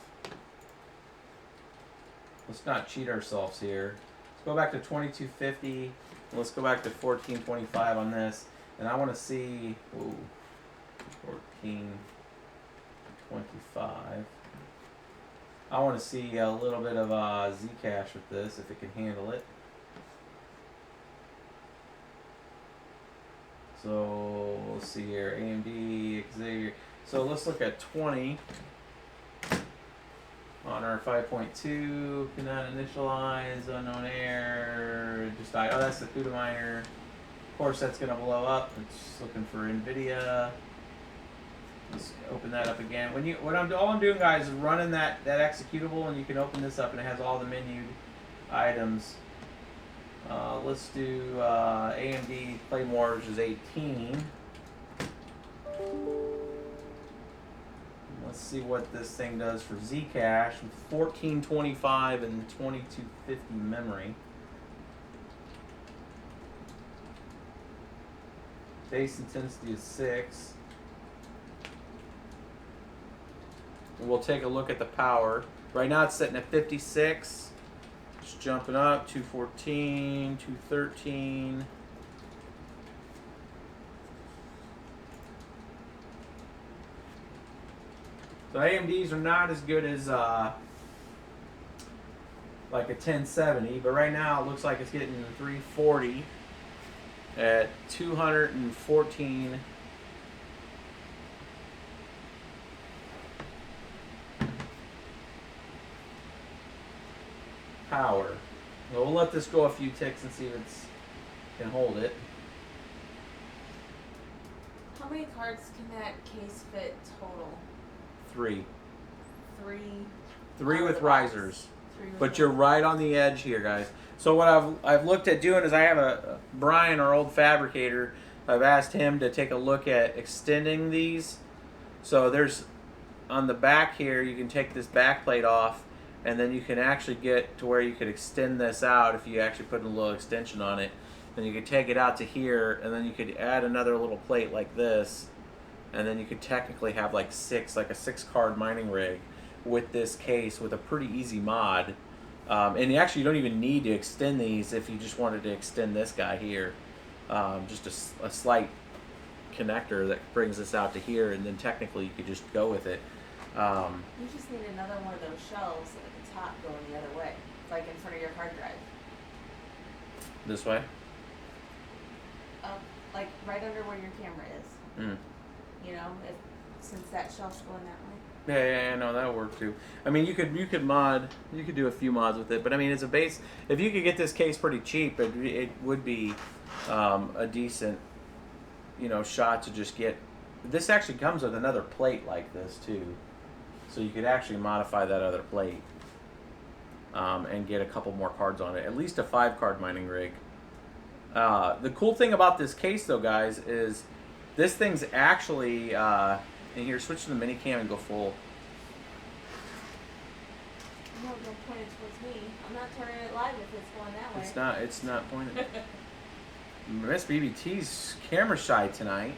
let's not cheat ourselves here. Let's go back to 2250, and let's go back to 1425 on this. And I want to see, ooh, 1425. I want to see a little bit of Zcash with this, if it can handle it. So let's see here, AMD, Xavier. So let's look at 20 on our 5.2. Cannot initialize, unknown error. Just died. Oh, that's the CUDA miner. Of course, that's going to blow up. It's looking for NVIDIA. Let's open that up again. All I'm doing, guys, is running that executable, and you can open this up, and it has all the menued items. Let's do AMD Claymore, which is 18. Let's see what this thing does for Zcash with 1425 and 2250 memory. Base intensity is 6. And we'll take a look at the power. Right now it's sitting at 56. It's jumping up, 214, 213. So AMDs are not as good as like a 1070, but right now it looks like it's getting 340 at 214 power. So we'll let this go a few ticks and see if it can hold it. How many cards can that case fit total? 3. Three. 3 with risers. But you're risers. right on the edge here, guys. So what I've looked at doing is I have a Brian, our old fabricator. I've asked him to take a look at extending these. So there's on the back here, you can take this back plate off, and then you can actually get to where you could extend this out if you actually put a little extension on it. Then you could take it out to here, and then you could add another little plate like this, and then you could technically have like a 6-card mining rig with this case with a pretty easy mod. And you actually don't even need to extend these if you just wanted to extend this guy here. Just a slight connector that brings this out to here, and then technically you could just go with it. You just need another one of those shelves at the top going the other way, like in front of your hard drive. This way? Like right under where your camera is. Mm. You know, since that shelf's going that way. Yeah, no, that'll work too. I mean, you could do a few mods with it, but I mean, it's a base. If you could get this case pretty cheap, it would be a decent, shot to just get. This actually comes with another plate like this too, so you could actually modify that other plate and get a couple more cards on it. At least a 5-card mining rig. The cool thing about this case, though, guys, is this thing's actually. And here, switch to the mini cam and go full. No, don't point it towards me. I'm not turning it live if it's going that way. It's not pointed. Miss BBT's camera shy tonight.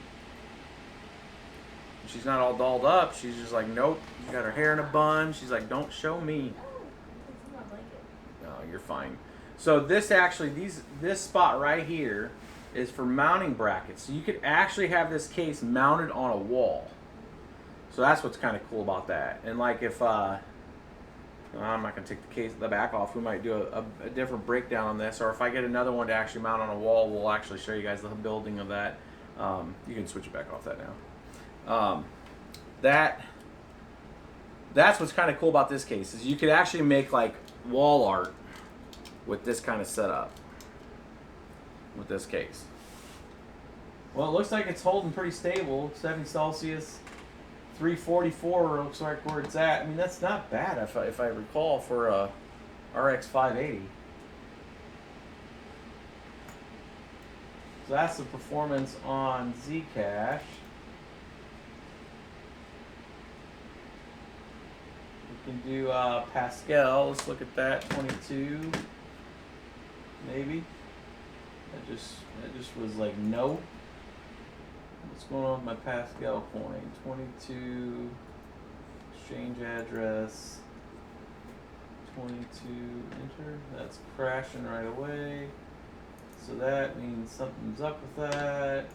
She's not all dolled up. She's just like, nope. She's got her hair in a bun. She's like, don't show me. Oh, it's not like it. No, you're fine. So this spot right here is for mounting brackets. So you could actually have this case mounted on a wall. So that's what's kind of cool about that. And like if, I'm not going to take the back off. We might do a different breakdown on this. Or if I get another one to actually mount on a wall, we'll actually show you guys the building of that. You can switch it back off that now. That's what's kind of cool about this case is you could actually make like wall art with this kind of setup. With this case. Well, it looks like it's holding pretty stable. 70 Celsius. 344 looks like where it's at. I mean, that's not bad if I recall for a RX580. So that's the performance on Zcash. We can do Pascal. Let's look at that. 22, maybe. That just was like no. What's going on with my Pascal coin? 22, exchange address, 22, enter. That's crashing right away. So that means something's up with that.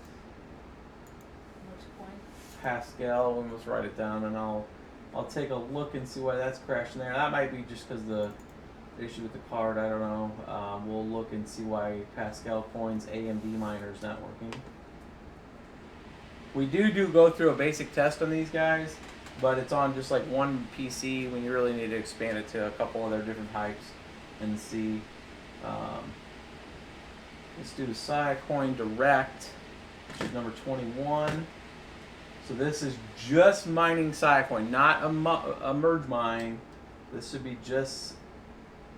Which coin? Pascal, and let's write it down, and I'll take a look and see why that's crashing there. That might be just because the issue with the card, I don't know. We'll look and see why Pascal Coin's AMD miner is not working. We do go through a basic test on these guys, but it's on just like one PC when you really need to expand it to a couple of their different types and see. Let's do Coin Direct, which is number 21. So this is just mining Coin, not a merge mine. This should be just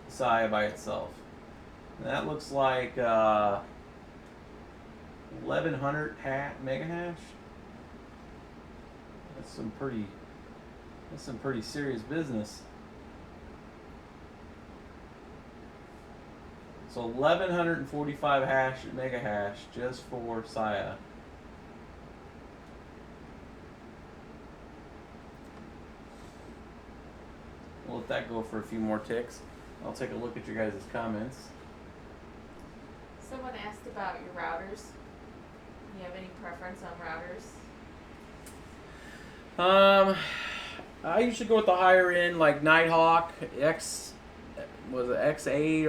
Sia by itself. And that looks like 1100 mega hash. That's some pretty serious business. So 1145 mega hash just for Sia. We'll let that go for a few more ticks. I'll take a look at your guys' comments. Someone asked about your routers. Do you have any preference on routers? I usually go with the higher end, like Nighthawk X8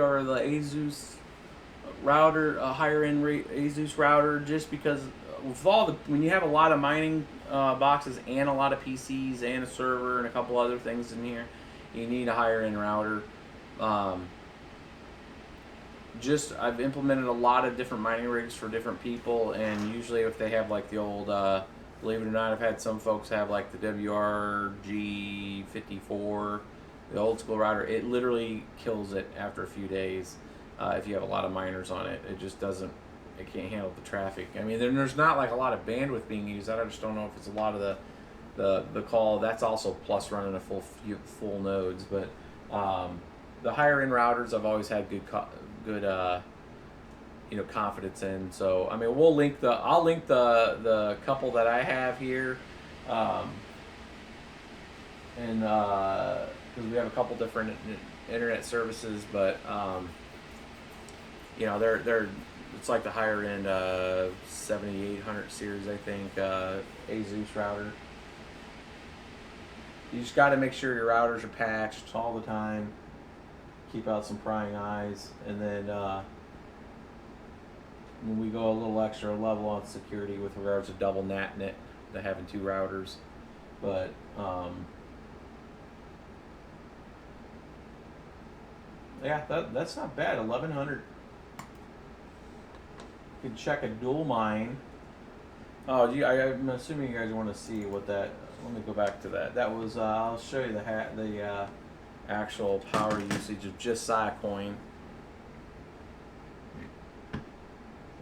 or the Asus router, a higher end Asus router, just because with when you have a lot of mining boxes and a lot of PCs and a server and a couple other things in here, you need a higher end router. I've implemented a lot of different mining rigs for different people, and usually if they have like the old, believe it or not, I've had some folks have like the WRG54, the old school router. It literally kills it after a few days. If you have a lot of miners on it, it just doesn't, it can't handle the traffic. I mean, there's not like a lot of bandwidth being used. I just don't know if it's a lot of the call. That's also plus running a full nodes, but the higher end routers I've always had good confidence in. So I mean, I'll link the couple that I have here, and because we have a couple different internet services, but they're it's like the higher end 7800 series, I think, Asus router. You just got to make sure your routers are patched all the time. Keep out some prying eyes, and then when we go a little extra level on security with regards to double NATnet, to having two routers. But yeah, that's not bad. 1100. You can check a dual mine. Oh, I'm assuming you guys want to see what that. Let me go back to that. That was I'll show you the actual power usage of just Coin.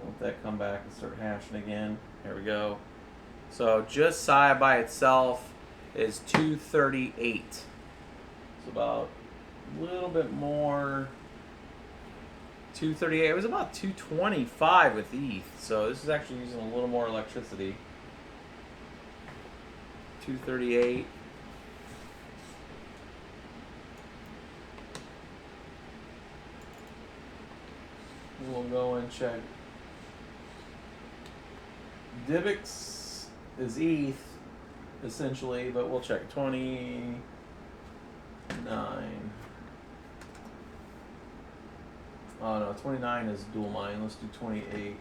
Let that come back and start hashing again. Here we go. So just Sia by itself is 238. It's about a little bit more. 238. It was about 225 with ETH. So this is actually using a little more electricity. 238. We'll go and check. Divx is ETH, essentially, but we'll check 29. Oh no, 29 is dual mine. Let's do 28. It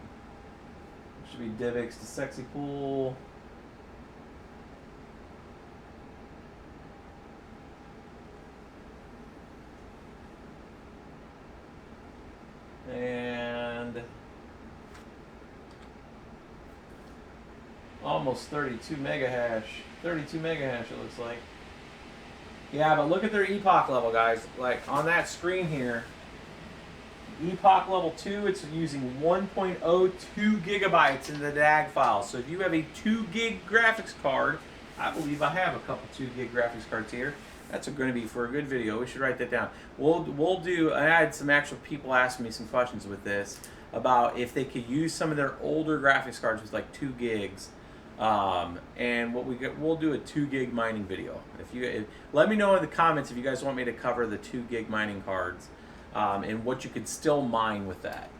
should be Divx to Sexy Pool. And almost 32 mega hash. 32 mega hash, it looks like. Yeah, but look at their epoch level, guys. Like on that screen here, epoch level 2, it's using 1.02 gigabytes in the DAG file. So if you have a 2 gig graphics card, I believe I have a couple 2 gig graphics cards here. That's going to be for a good video. We should write that down. We'll do. I had some actual people asking me some questions with this about if they could use some of their older graphics cards with like 2 gigs. And we'll do a 2 gig mining video. Let me know in the comments if you guys want me to cover the 2 gig mining cards, and what you could still mine with that,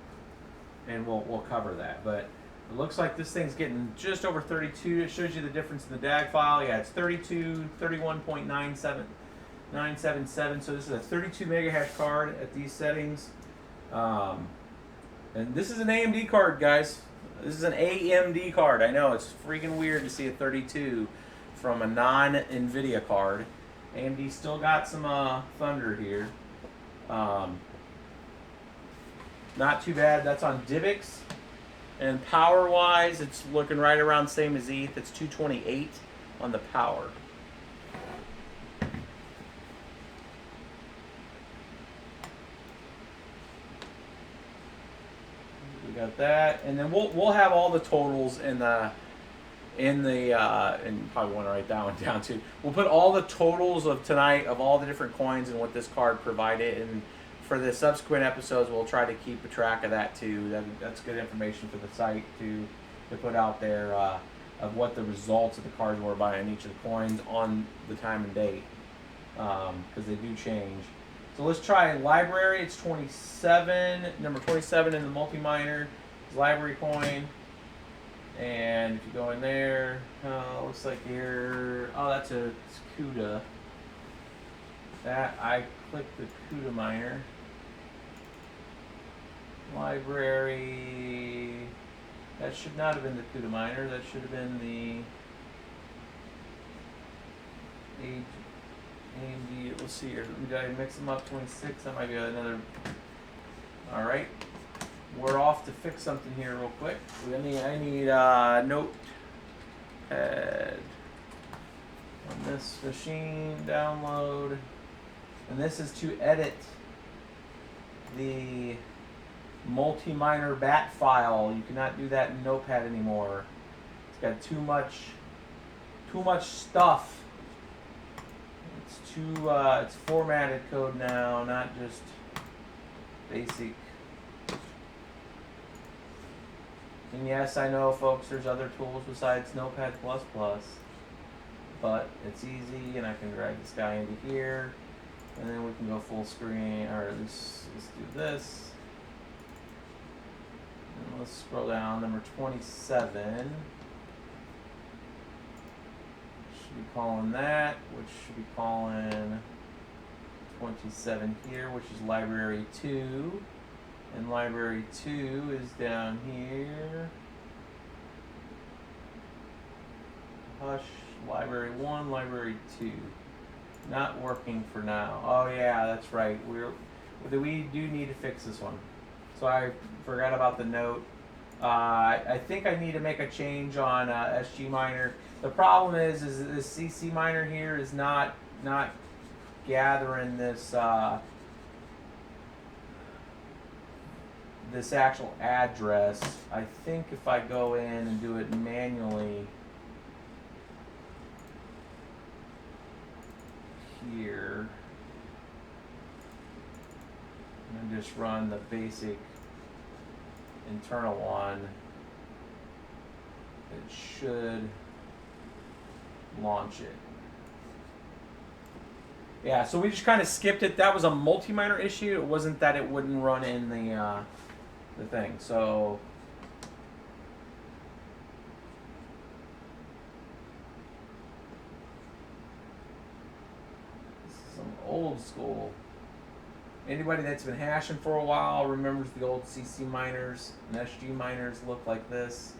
and we'll cover that. But It looks like this thing's getting just over 32. It shows you the difference in the DAG file. Yeah, it's 32, 31.977. So this is a 32 megahash card at these settings. And this is an AMD card, guys. This is an AMD card. I know, it's freaking weird to see a 32 from a non-NVIDIA card. AMD still got some thunder here. Not too bad. That's on DivX. And power-wise, it's looking right around same as ETH. It's 228 on the power. We got that, and then we'll have all the totals in and probably want to write that one down too. We'll put all the totals of tonight of all the different coins and what this card provided, and for the subsequent episodes, we'll try to keep a track of that too. That's good information for the site to put out there of what the results of the cards were by on each of the coins on the time and date, because they do change. So let's try library. It's 27, number 27 in the multi-miner is library coin. And if you go in there, looks like here, oh, that's a CUDA. That, I clicked the CUDA miner. Library, that should not have been the CUDA miner, that should have been the AMD, let's see here, did I mix them up, 26, that might be another, alright. We're off to fix something here real quick. I need Notepad on this machine, download, and this is to edit the multi-miner bat file. You cannot do that in Notepad anymore. It's got too much stuff. It's formatted code now, not just basic. And yes, I know, folks, there's other tools besides Notepad++, but it's easy, and I can drag this guy into here, and then we can go full screen, or let's do this. And let's scroll down, number 27. Should be calling that, which should be calling 27 here, which is library 2. And library 2 is down here. Hush, library 1, library 2. Not working for now. Oh yeah, that's right. We do need to fix this one. So I forgot about the note. I think I need to make a change on SG Miner. The problem is this CC Miner here is not gathering this this actual address. I think if I go in and do it manually here and just run the basic internal one, it should launch it. Yeah, so we just kind of skipped it. That was a multi-miner issue. It wasn't that it wouldn't run in the thing. So this is some old school. Anybody that's been hashing for a while remembers the old CC miners and SG miners look like this.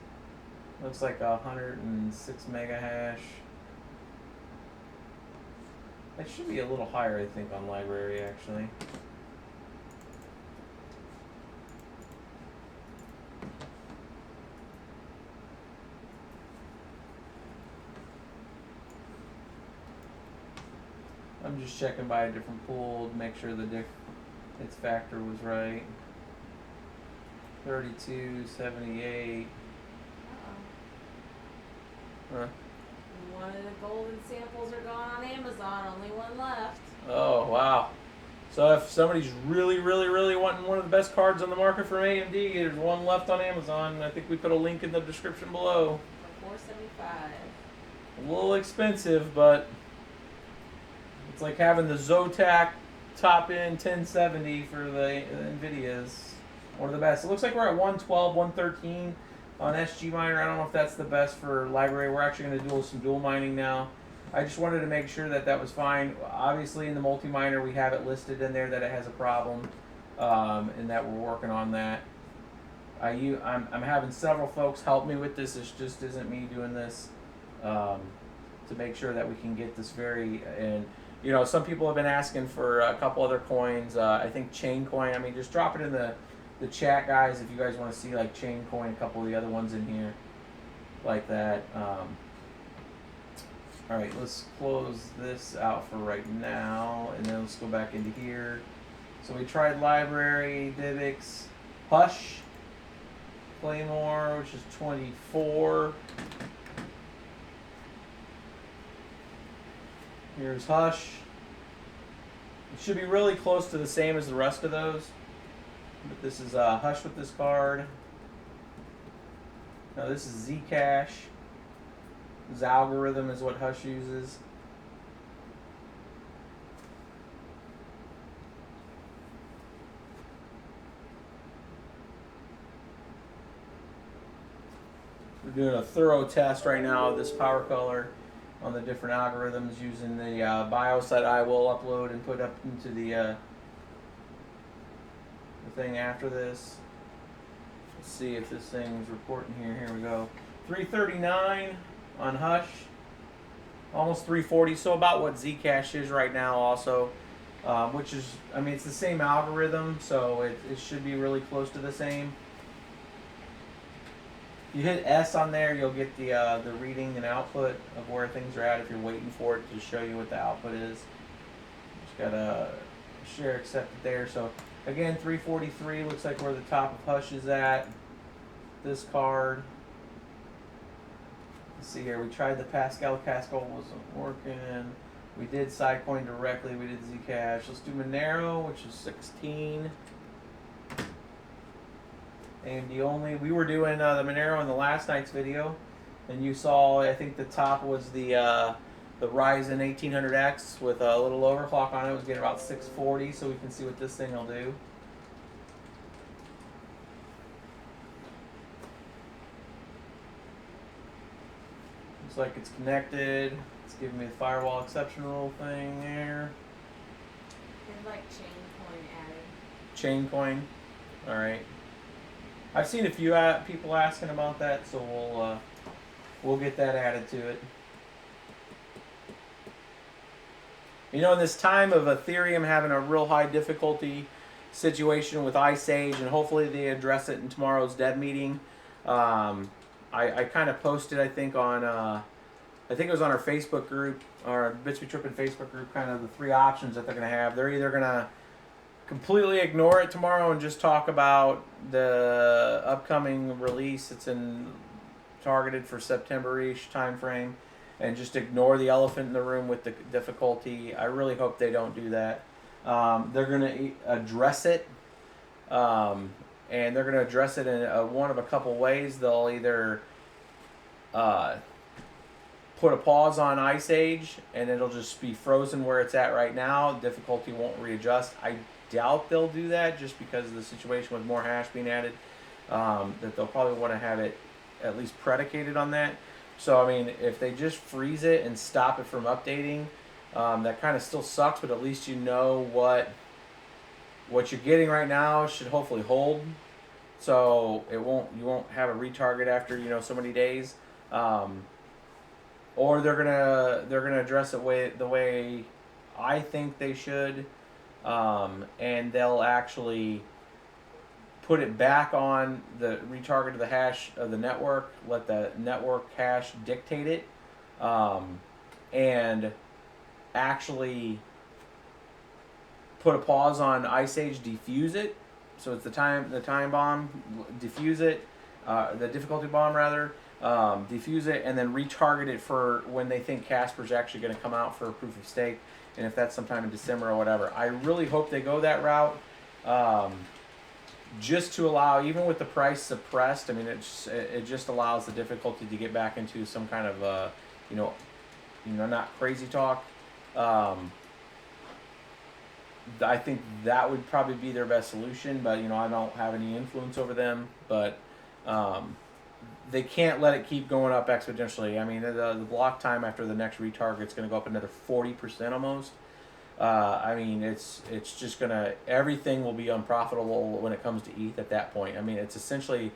Looks like 106 mega hash. It should be a little higher, I think, on library actually. I'm just checking by a different pool to make sure its factor was right. 3278. Huh? One of the golden samples are gone on Amazon. Only one left. Oh wow! So if somebody's really wanting one of the best cards on the market from AMD, there's one left on Amazon. I think we put a link in the description below. For $475. A little expensive, but it's like having the Zotac top-end 1070 for the NVIDIAs. One of the best. It looks like we're at 112, 113 on SG Miner. I don't know if that's the best for library. We're actually going to do some dual mining now. I just wanted to make sure that that was fine. Obviously, in the multi-miner, we have it listed in there that it has a problem, and that we're working on that. I'm having several folks help me with this. This just isn't me doing this, to make sure that we can get this and you know, some people have been asking for a couple other coins. I think Chain Coin. I mean, just drop it in the chat, guys, if you guys want to see like Chain Coin, a couple of the other ones in here, like that. All right, let's close this out for right now, and then let's go back into here. So we tried Library, Divx, Hush, Claymore, which is 24. Here's Hush. It should be really close to the same as the rest of those. But this is Hush with this card. Now this is Zcash. This algorithm is what Hush uses. We're doing a thorough test right now of this PowerColor on the different algorithms using the BIOS that I will upload and put up into the thing after this. Let's see if this thing's reporting here. Here we go. 339 on Hush. Almost 340, so about what Zcash is right now also. Which is, I mean, it's the same algorithm, so it should be really close to the same. If you hit S on there, you'll get the reading and output of where things are at if you're waiting for it to show you what the output is. Just gotta share accepted there. So again, 343 looks like where the top of Hush is at. This card. Let's see here. We tried the Pascal. Pascal wasn't working. We did Sidecoin directly. We did Zcash. Let's do Monero, which is 16. AMD only. We were doing the Monero in the last night's video, and you saw, I think the top was the Ryzen 1800X with a little overclock on it. It was getting about 640, so we can see what this thing will do. Looks like it's connected. It's giving me the firewall exception rule thing there. There's like chain coin added. Chain coin. All right. I've seen a few people asking about that, so we'll get that added to it. You know, in this time of Ethereum having a real high difficulty situation with Ice Age, and hopefully they address it in tomorrow's dev meeting. I kind of posted, I think on, I think it was on our Facebook group, our Bits Be Trippin' Facebook group, kind of the three options that they're going to have. They're either going to completely ignore it tomorrow and just talk about the upcoming release. It's targeted for September-ish time frame, and just ignore the elephant in the room with the difficulty. I really hope they don't do that. They're going to address it, and they're going to address it in one of a couple ways. They'll either put a pause on Ice Age, and it'll just be frozen where it's at right now. Difficulty won't readjust. I doubt they'll do that, just because of the situation with more hash being added, that they'll probably want to have it at least predicated on that. So I mean, if they just freeze it and stop it from updating, that kind of still sucks, but at least you know what you're getting right now should hopefully hold, so you won't have a retarget after, you know, so many days. Or they're gonna address it the way I think they should. And they'll actually put it back on the retarget of the hash of the network, let the network hash dictate it, and actually put a pause on Ice Age, defuse it. So it's the time bomb, defuse it, the difficulty bomb rather, defuse it, and then retarget it for when they think Casper's actually going to come out for a proof of stake. And if that's sometime in December or whatever, I really hope they go that route, just to allow, even with the price suppressed, I mean, it just allows the difficulty to get back into some kind of, you know, not crazy talk. I think that would probably be their best solution, but you know, I don't have any influence over them. But they can't let it keep going up exponentially. I mean, the block time after the next retarget is going to go up another 40% almost. I mean, it's just gonna, everything will be unprofitable when it comes to ETH at that point. I mean, it's essentially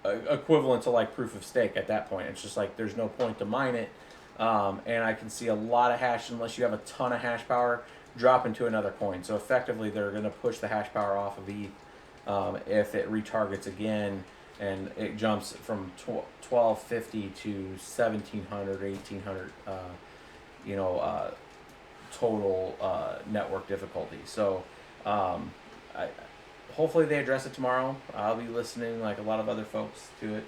equivalent to like proof of stake at that point. It's just like there's no point to mine it, and I can see a lot of hash unless you have a ton of hash power drop into another coin. So effectively, they're gonna push the hash power off of ETH if it retargets again and it jumps from 1250 to 1700, 1800. You know. Total network difficulty. So hopefully they address it tomorrow. I'll be listening like a lot of other folks to it,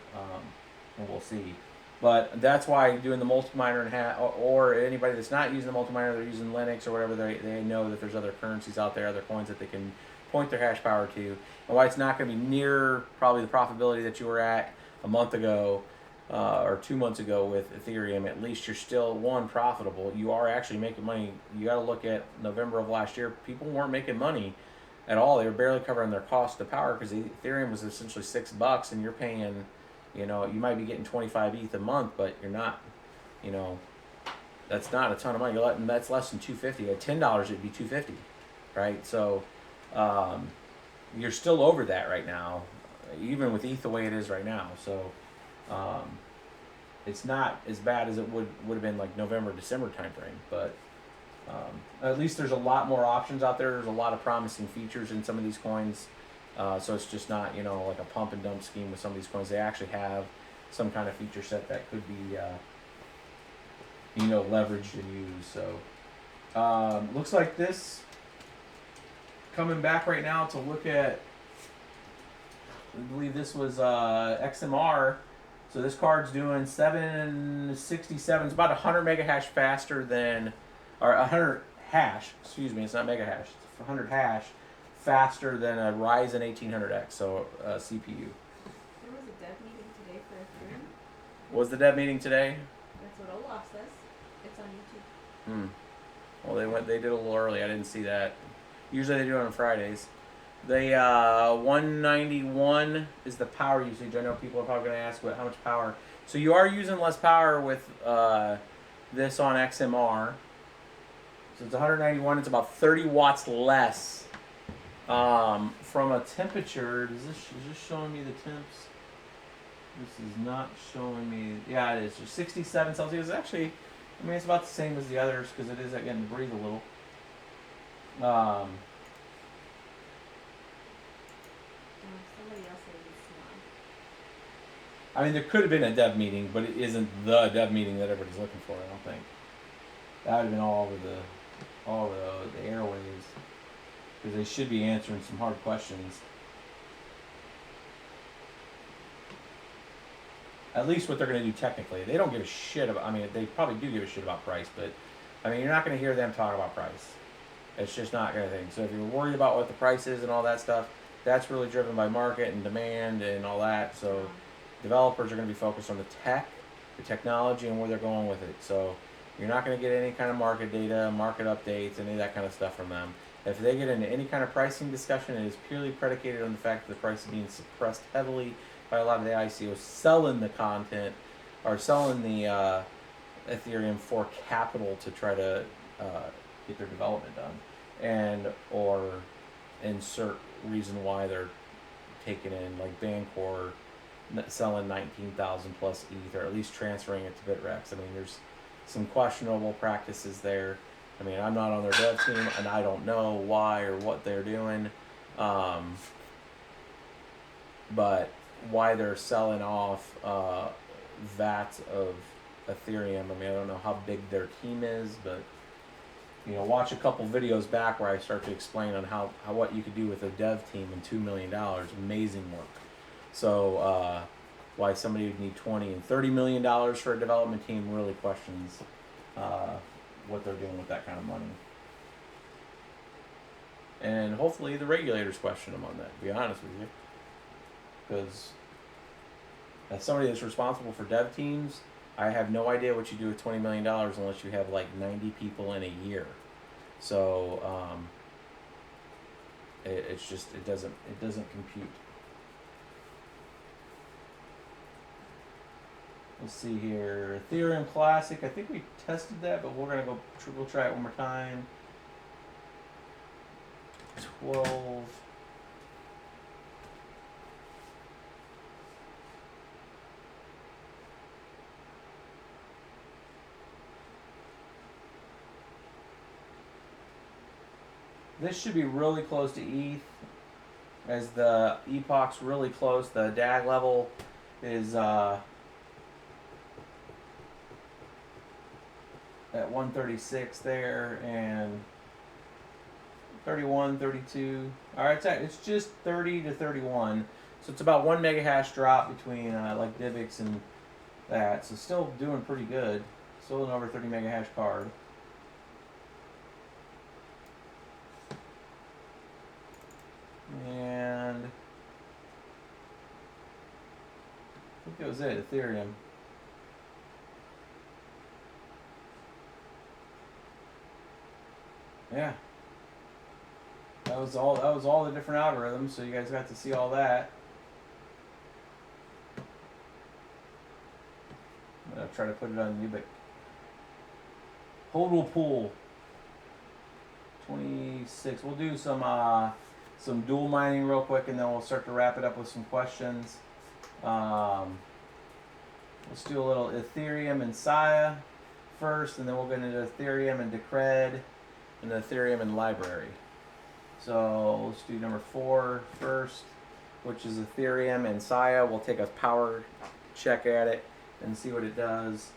and we'll see. But that's why doing the multi-miner or anybody that's not using the multi-miner, they're using Linux or whatever, they know that there's other currencies out there, other coins that they can point their hash power to, and why it's not going to be near probably the profitability that you were at a month ago or 2 months ago with Ethereum. At least you're still, one, profitable. You are actually making money. You got to look at November of last year. People weren't making money at all. They were barely covering their cost of power because Ethereum was essentially $6, and you're paying, you know, you might be getting 25 ETH a month, but you're not, you know, that's not a ton of money. That's less than $250. At $10, it'd be $250, right? So you're still over that right now, even with ETH the way it is right now. So it's not as bad as it would have been like November, December timeframe, but at least there's a lot more options out there. There's a lot of promising features in some of these coins. So it's just not, you know, like a pump and dump scheme with some of these coins. They actually have some kind of feature set that could be, you know, leveraged and used. So looks like this coming back right now to look at, I believe this was XMR. So this card's doing 767. It's about 100 mega hash faster than, or 100 hash, excuse me, it's not mega hash, it's 100 hash faster than a Ryzen 1800X, so CPU. There was a dev meeting today for Ethereum. Was the dev meeting today? That's what Olaf says. It's on YouTube. Well, they did a little early. I didn't see that. Usually they do it on Fridays. The 191 is the power usage. I know people are probably going to ask how much power. So you are using less power with this on XMR. So it's 191. It's about 30 watts less. From a temperature, is this showing me the temps? This is not showing me. Yeah, it is. Just 67 Celsius. Actually, I mean, it's about the same as the others because it is getting to breathe a little. Somebody else says it's I mean, there could have been a dev meeting, but it isn't the dev meeting that everybody's looking for. I don't think that would have been all over the airwaves because they should be answering some hard questions. At least what they're going to do technically, they don't give a shit about. I mean, they probably do give a shit about price, but I mean, you're not going to hear them talk about price. It's just not going to think. So if you're worried about what the price is and all that stuff, that's really driven by market and demand and all that. So developers are going to be focused on the tech, the technology, and where they're going with it. So you're not going to get any kind of market data, market updates, any of that kind of stuff from them. If they get into any kind of pricing discussion, it is purely predicated on the fact that the price is being suppressed heavily by a lot of the ICOs selling the content or selling the Ethereum for capital to try to get their development done, and or insert reason why they're taking in, like Bancor selling 19,000 plus ETH, or at least transferring it to BitREX. I mean, there's some questionable practices there. I mean, I'm not on their dev team, and I don't know why or what they're doing, but why they're selling off vats of Ethereum. I mean, I don't know how big their team is, but you know, watch a couple videos back where I start to explain on how what you could do with a dev team and $2 million. Amazing work. So why somebody would need $20 and $30 million for a development team really questions what they're doing with that kind of money. And hopefully the regulators question them on that, to be honest with you. Because as somebody that's responsible for dev teams, I have no idea what you do with $20 million unless you have like 90 people in a year. So it doesn't compute. Let's see here. Ethereum Classic. I think we tested that, but we're gonna go. We'll try it one more time. 12. This should be really close to ETH, as the epoch's really close. The DAG level is at 136 there, and 31, 32. All right, it's just 30 to 31. So it's about 1 mega hash drop between like DivX and that. So still doing pretty good. Still an over 30 mega hash card. And I think that was it, Ethereum. Yeah. That was all the different algorithms, so you guys got to see all that. I'm gonna try to put it on Ubic. Hodl pool. 26. We'll do some dual mining real quick, and then we'll start to wrap it up with some questions. Let's do a little Ethereum and Sia first, and then we'll get into Ethereum and Decred, and Ethereum and Library. So let's do number 4 first, which is Ethereum and Sia. We'll take a power check at it and see what it does.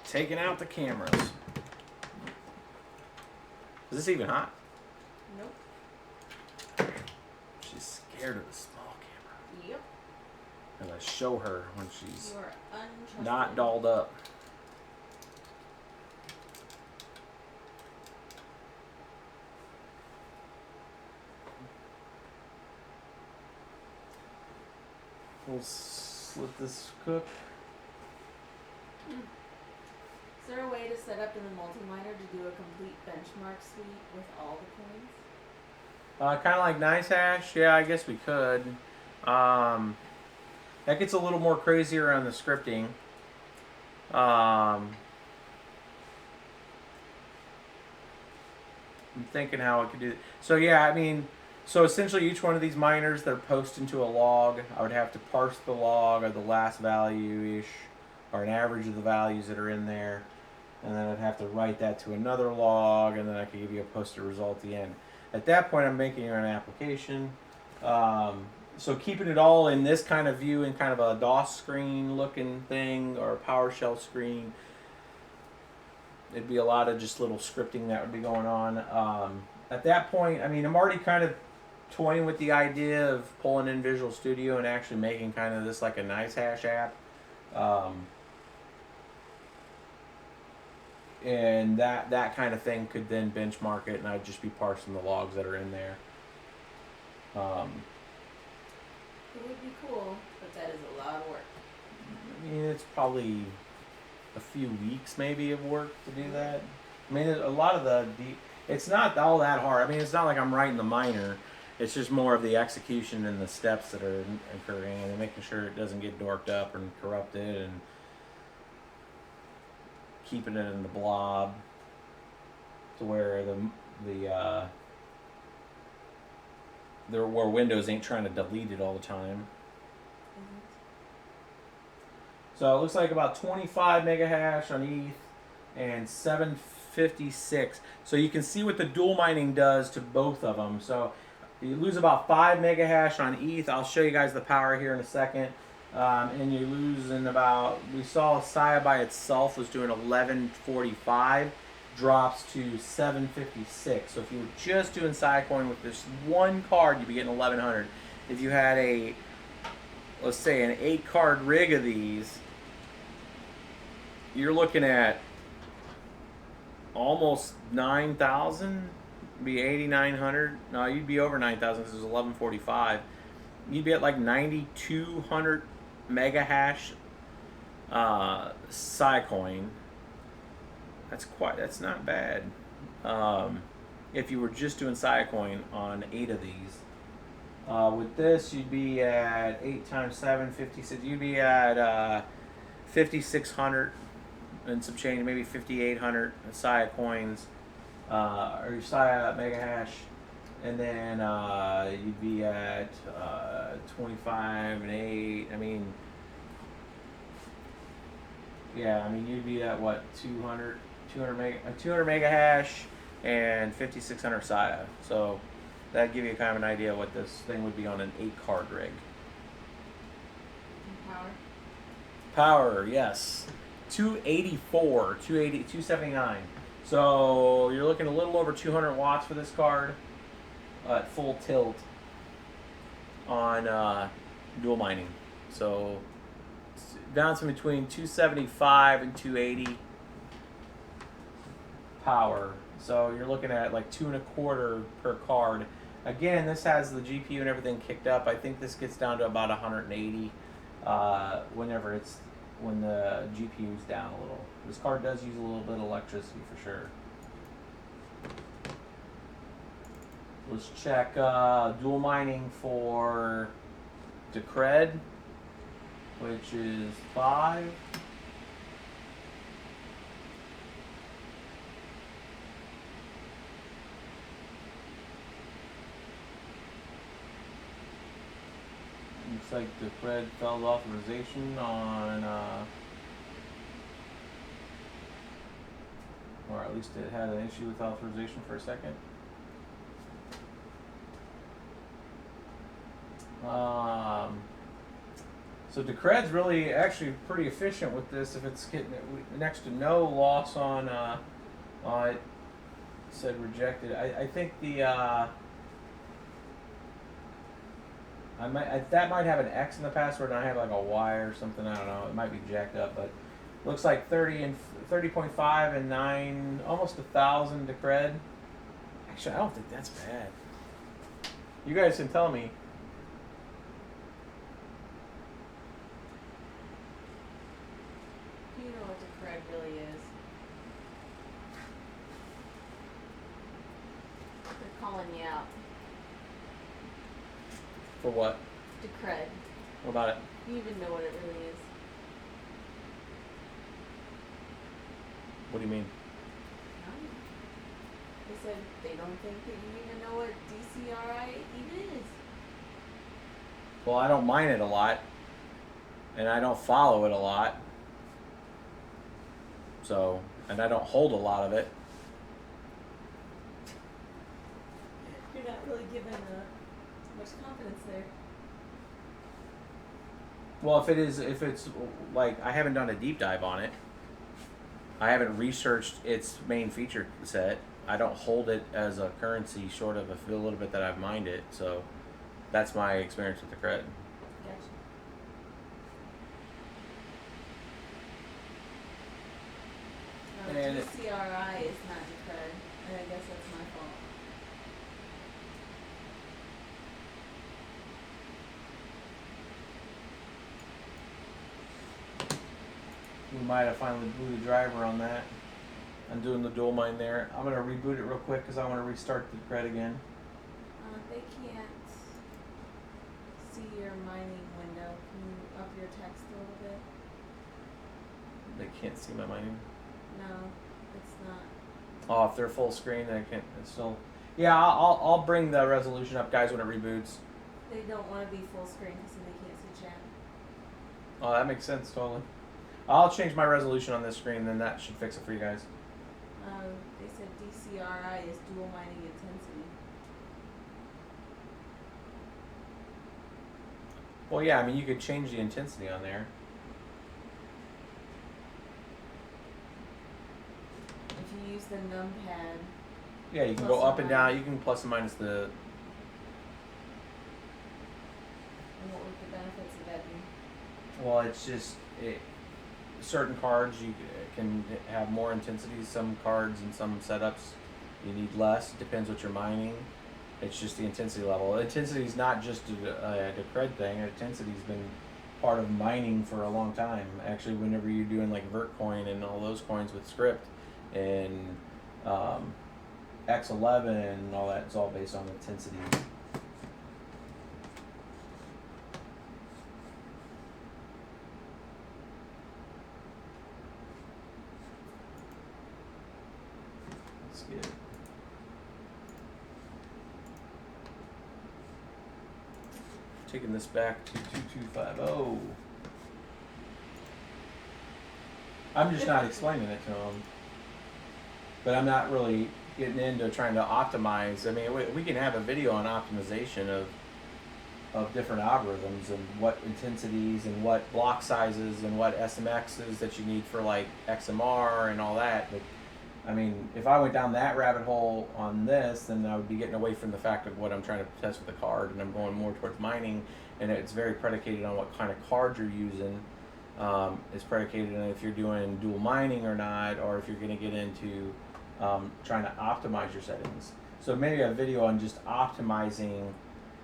Taking out the cameras. Is this even hot? Nope. She's scared of the small camera. Yep. And I show her when she's You are untrustworthy. not dolled up. We'll let this cook. Is there a way to set up in the multi-miner to do a complete benchmark suite with all the coins? Kind of like NiceHash. Yeah, I guess we could. That gets a little more crazier on the scripting. I'm thinking how it could do. So yeah, I mean, so essentially each one of these miners, they're posted into a log. I would have to parse the log or the last value-ish, or an average of the values that are in there. And then I'd have to write that to another log, and then I could give you a posted result at the end. At that point, I'm making an application. So keeping it all in this kind of view, in kind of a DOS screen looking thing, or a PowerShell screen, it'd be a lot of just little scripting that would be going on. At that point, I mean, I'm already kind of toying with the idea of pulling in Visual Studio and actually making kind of this like a NiceHash app. And that kind of thing could then benchmark it, and I'd just be parsing the logs that are in there. It would be cool, but that is a lot of work. I mean, it's probably a few weeks maybe of work to do that. I mean, a lot of the it's not all that hard. I mean, it's not like I'm writing the miner. It's just more of the execution and the steps that are occurring, and making sure it doesn't get dorked up and corrupted, and keeping it in the blob to where where Windows ain't trying to delete it all the time. So it looks like about 25 mega hash on ETH and 756. So you can see what the dual mining does to both of them. So you lose about 5 mega hash on ETH. I'll show you guys the power here in a second. And you lose in about, we saw Sia by itself was doing 1145, drops to 756. So if you were just doing Siacoin with this one card, you'd be getting 1100. If you had a, let's say, an 8-card rig of these, you're looking at almost 9,000, be 8,900. No, you'd be over 9,000 because it was 1145. You'd be at like 9,200 mega hash Siacoin. That's not bad. If you were just doing Siacoin on 8 of these. With this, you'd be at 8 times 7, 56. You'd be at 5,600 and some change, maybe 5,800 SIA coins, or your SIA mega hash, and then you'd be at 25 and 8. I mean, yeah, I mean you'd be at what 200 mega hash and 5,600 SIA. So that'd give you kind of an idea what this thing would be on an 8-card rig. And power? Power, yes. 284, 280, 279. So you're looking a little over 200 watts for this card at full tilt on dual mining. So it's bouncing between 275 and 280 power. So you're looking at like 2.25 per card. Again, this has the GPU and everything kicked up. I think this gets down to about 180 when the GPU's down a little. This card does use a little bit of electricity for sure. Let's check dual mining for Decred, which is 5. Looks like Decred failed authorization on, or at least it had an issue with authorization for a second. So Decred's really actually pretty efficient with this. If it's getting next to no loss on it said rejected. I think the that might have an X in the password, and I have like a Y or something. I don't know. It might be jacked up, but looks like 30.5 and 9, almost 1,000 Decred. Actually, I don't think that's bad. You guys can tell me. You know what Decred really is. They're calling you out. For what? Decred. What about it? You even know what it really is. What do you mean? They said they don't think that you even know what DCRI even is. Well, I don't mine it a lot, and I don't follow it a lot. So, and I don't hold a lot of it. You're not really given much confidence there. Well, if it's like I haven't done a deep dive on it. I haven't researched its main feature set. I don't hold it as a currency, short of a little bit that I've mined it. So, that's my experience with the Decred. Gotcha. And DCRI is not Decred, and I guess that's my fault. We might have finally blew the driver on that. I'm doing the dual mine there. I'm going to reboot it real quick because I want to restart the Decred again. They can't see your mining window. Can you up your text a little bit? They can't see my mining. No, it's not. Oh, if they're full screen, they can't. It's still. Yeah, I'll bring the resolution up, guys, when it reboots. They don't want to be full screen because then they can't see chat. Oh, that makes sense totally. I'll change my resolution on this screen, then that should fix it for you guys. They said DCRI is dual mining intensity. Well, yeah, I mean, you could change the intensity on there. If you use the numpad. Yeah, you can Plus go up and and down. minus. You can plus and minus the. And what would the benefits of that be? Well, it's just certain cards you can have more intensity. Some cards and some setups you need less. It depends what you're mining. It's just the intensity level. Intensity is not just a Decred thing. Intensity's been part of mining for a long time. Actually, whenever you're doing like Vertcoin and all those coins with script and X11 and all that, it's all based on intensity. Let's get it. Taking this back to 2250. I'm just not explaining it to them. But I'm not really getting into trying to optimize. I mean, we can have a video on optimization of different algorithms and what intensities and what block sizes and what SMXs that you need for like XMR and all that. But I mean, if I went down that rabbit hole on this, then I would be getting away from the fact of what I'm trying to test with the card, and I'm going more towards mining, and it's very predicated on what kind of card you're using. Is predicated on if you're doing dual mining or not, or if you're going to get into trying to optimize your settings. So maybe a video on just optimizing,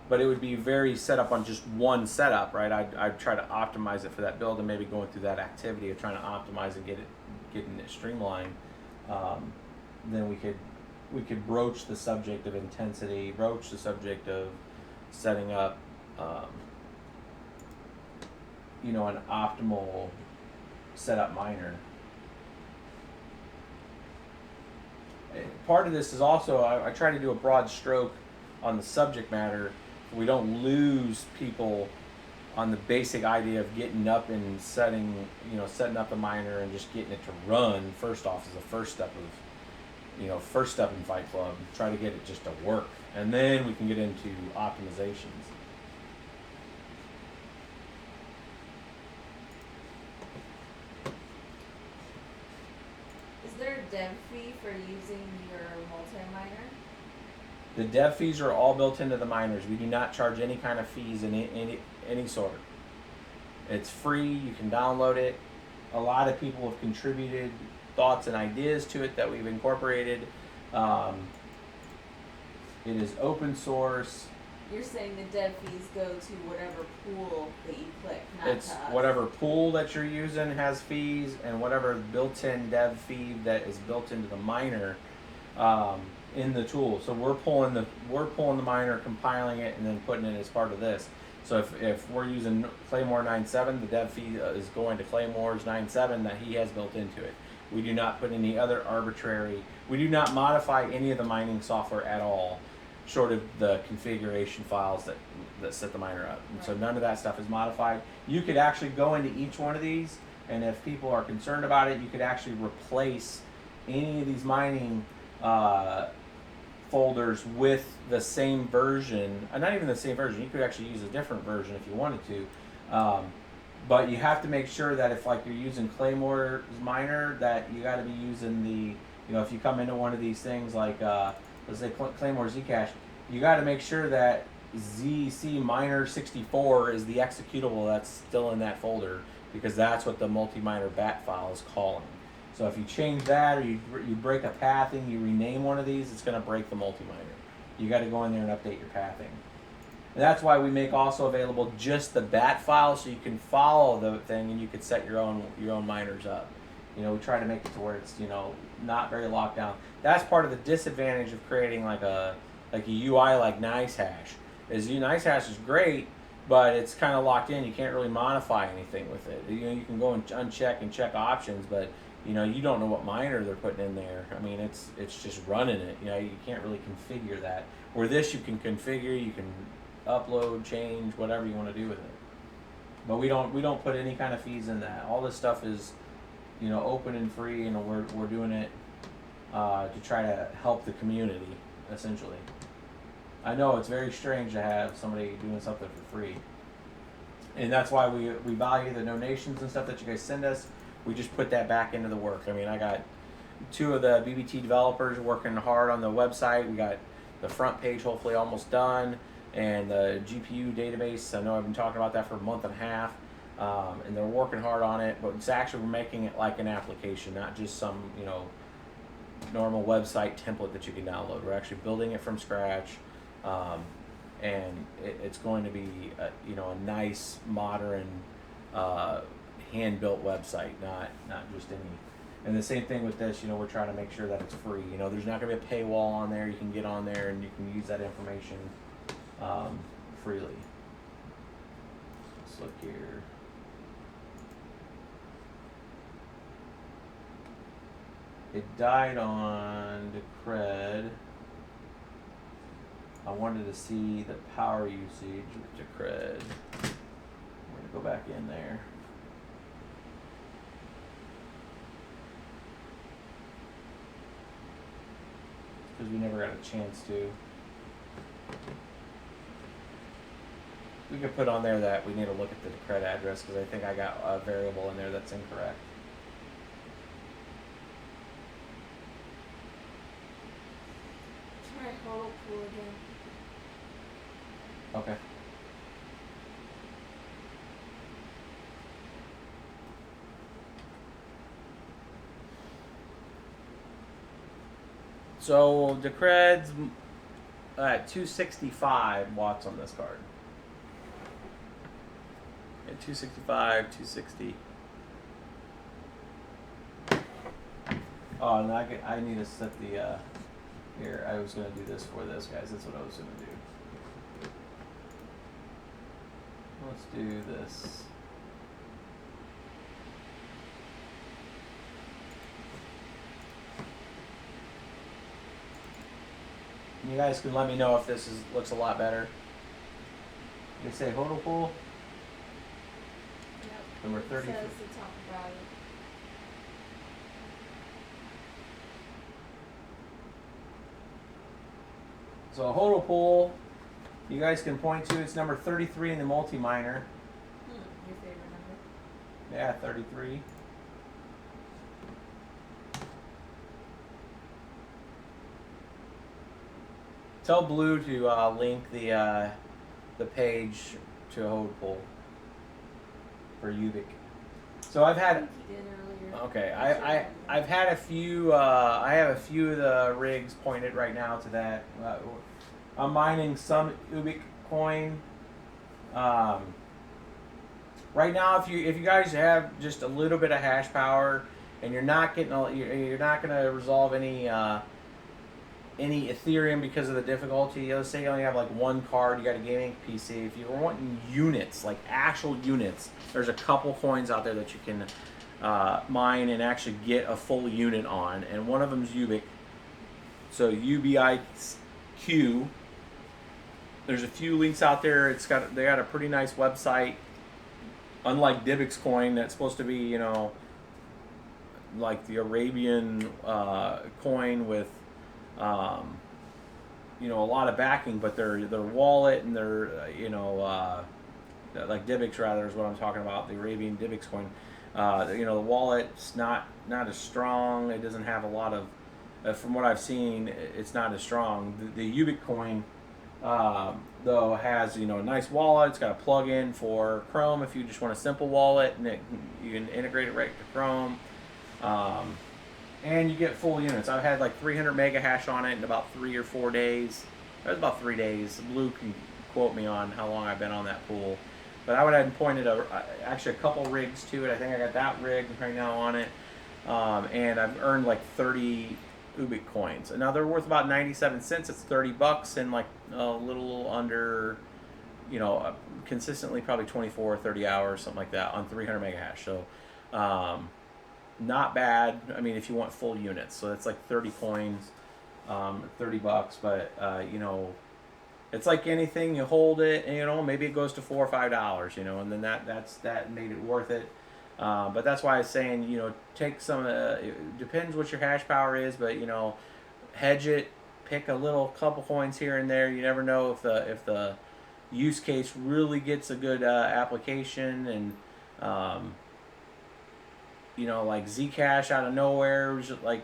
but it would be very set up on just one setup, right? I'd try to optimize it for that build, and maybe going through that activity of trying to optimize and getting it streamlined. Then we could broach the subject of intensity, broach the subject of setting up, you know, an optimal setup miner. Part of this is also, I try to do a broad stroke on the subject matter. We don't lose people on the basic idea of getting up and setting up a miner and just getting it to run. First off, is the first step in Fight Club. Try to get it just to work, and then we can get into optimizations. Is there a dev fee for using your multi-miner? The dev fees are all built into the miners. We do not charge any kind of fees in any sort. It's free. You can download it. A lot of people have contributed thoughts and ideas to it that we've incorporated. It is open source. You're saying the dev fees go to whatever pool that you click, not It's to us. whatever pool that you're using has fees, and whatever built-in dev fee that is built into the miner in the tool. So we're pulling the miner, compiling it, and then putting it as part of this. So if we're using Claymore 9.7, the dev fee is going to Claymore's 9.7 that he has built into it. We do not put any other arbitrary. We do not modify any of the mining software at all, short of the configuration files that set the miner up. And so none of that stuff is modified. You could actually go into each one of these, and if people are concerned about it, you could actually replace any of these mining folders with the same version. Not even the same version. You could actually use a different version if you wanted to. But you have to make sure that if like you're using Claymore's miner, that you got to be using the, if you come into one of these things like let's say Claymore Zcash, you got to make sure that ZC miner 64 is the executable that's still in that folder, because that's what the multi-miner bat file is calling. So if you change that, or you break a pathing, you rename one of these, it's going to break the multi-miner. You got to go in there and update your pathing. And that's why we make also available just the bat file, so you can follow the thing and you could set your own miners up. We try to make it to where it's not very locked down. That's part of the disadvantage of creating like a UI like NiceHash. NiceHash is great, but it's kind of locked in. You can't really modify anything with it. You can go and uncheck and check options, but you don't know what miner they're putting in there. I mean, it's just running it. You can't really configure that. Where this, you can configure, you can upload, change, whatever you want to do with it. But we don't put any kind of fees in that. All this stuff is open and free, and we're doing it to try to help the community, essentially. I know it's very strange to have somebody doing something for free, and that's why we value the donations and stuff that you guys send us. We just put that back into the work. I mean, I got 2 of the BBT developers working hard on the website. We got the front page hopefully almost done, and the GPU database. I know I've been talking about that for a month and a half. And they're working hard on it, but it's actually, we're making it like an application, not just some normal website template that you can download. We're actually building it from scratch, and it's going to be a nice modern hand-built website, not just any. And the same thing with this, we're trying to make sure that it's free. There's not going to be a paywall on there. You can get on there and you can use that information freely. Let's look here. it died on the cred. I wanted to see the power usage with the cred. I'm gonna go back in there. Because we never got a chance to. We could put on there that we need to look at the cred address because I think I got a variable in there that's incorrect. Try total pool again. Okay. So the cred's at 265 watts on this card. At 265, 260. Oh, and I need to set the, here, I was going to do this for this, guys. That's what I was going to do. Let's do this. You guys can let me know if this looks a lot better. They say hodl pool. Yep. Number 30. It says to talk about it. So a hodl pool, you guys can point to, it's number 33 in the multi-miner. Your favorite number? Yeah, 33. Tell Blue to link the page to a hodl pool for Ubik. So I've had. I think he did earlier. Okay, I've had a few. I have a few of the rigs pointed right now to that. I'm mining some Ubik coin. Right now, if you guys have just a little bit of hash power and you're not getting, you're not going to resolve any Ethereum because of the difficulty. Let's say you only have like one card, you got a gaming PC. If you're wanting units, like actual units, there's a couple coins out there that you can mine and actually get a full unit on, and one of them is Ubik. So UBIQ. There's a few links out there. They got a pretty nice website. Unlike Dibix coin, that's supposed to be, you know, like the Arabian coin with you know, a lot of backing, but their wallet and their like Dibix rather is what I'm talking about, the Arabian Dibix coin. You know, the wallet's not as strong. It doesn't have a lot of from what I've seen, it's not as strong. The Ubik coin though has, you know, a nice wallet. It's got a plug-in for Chrome if you just want a simple wallet, and you can integrate it right to Chrome. And you get full units. I've had like 300 mega hash on it in about 3 or 4 days. It was about 3 days. Blue can quote me on how long I've been on that pool. But I went ahead and pointed actually a couple rigs to it. I think I got that rig right now on it. And I've earned like 30 Ubik coins. And now they're worth about 97 cents. It's $30 and like a little under, you know, consistently probably 24 or 30 hours, something like that on 300 mega hash. So, not bad. I mean, if you want full units, so it's like 30 coins, $30. But you know, it's like anything. You hold it, and you know, maybe it goes to $4 or $5. You know, and then that made it worth it. But that's why I was saying, you know, take some. It depends what your hash power is, but you know, hedge it. Pick a couple coins here and there. You never know if the use case really gets a good application, and you know, like Zcash out of nowhere was just like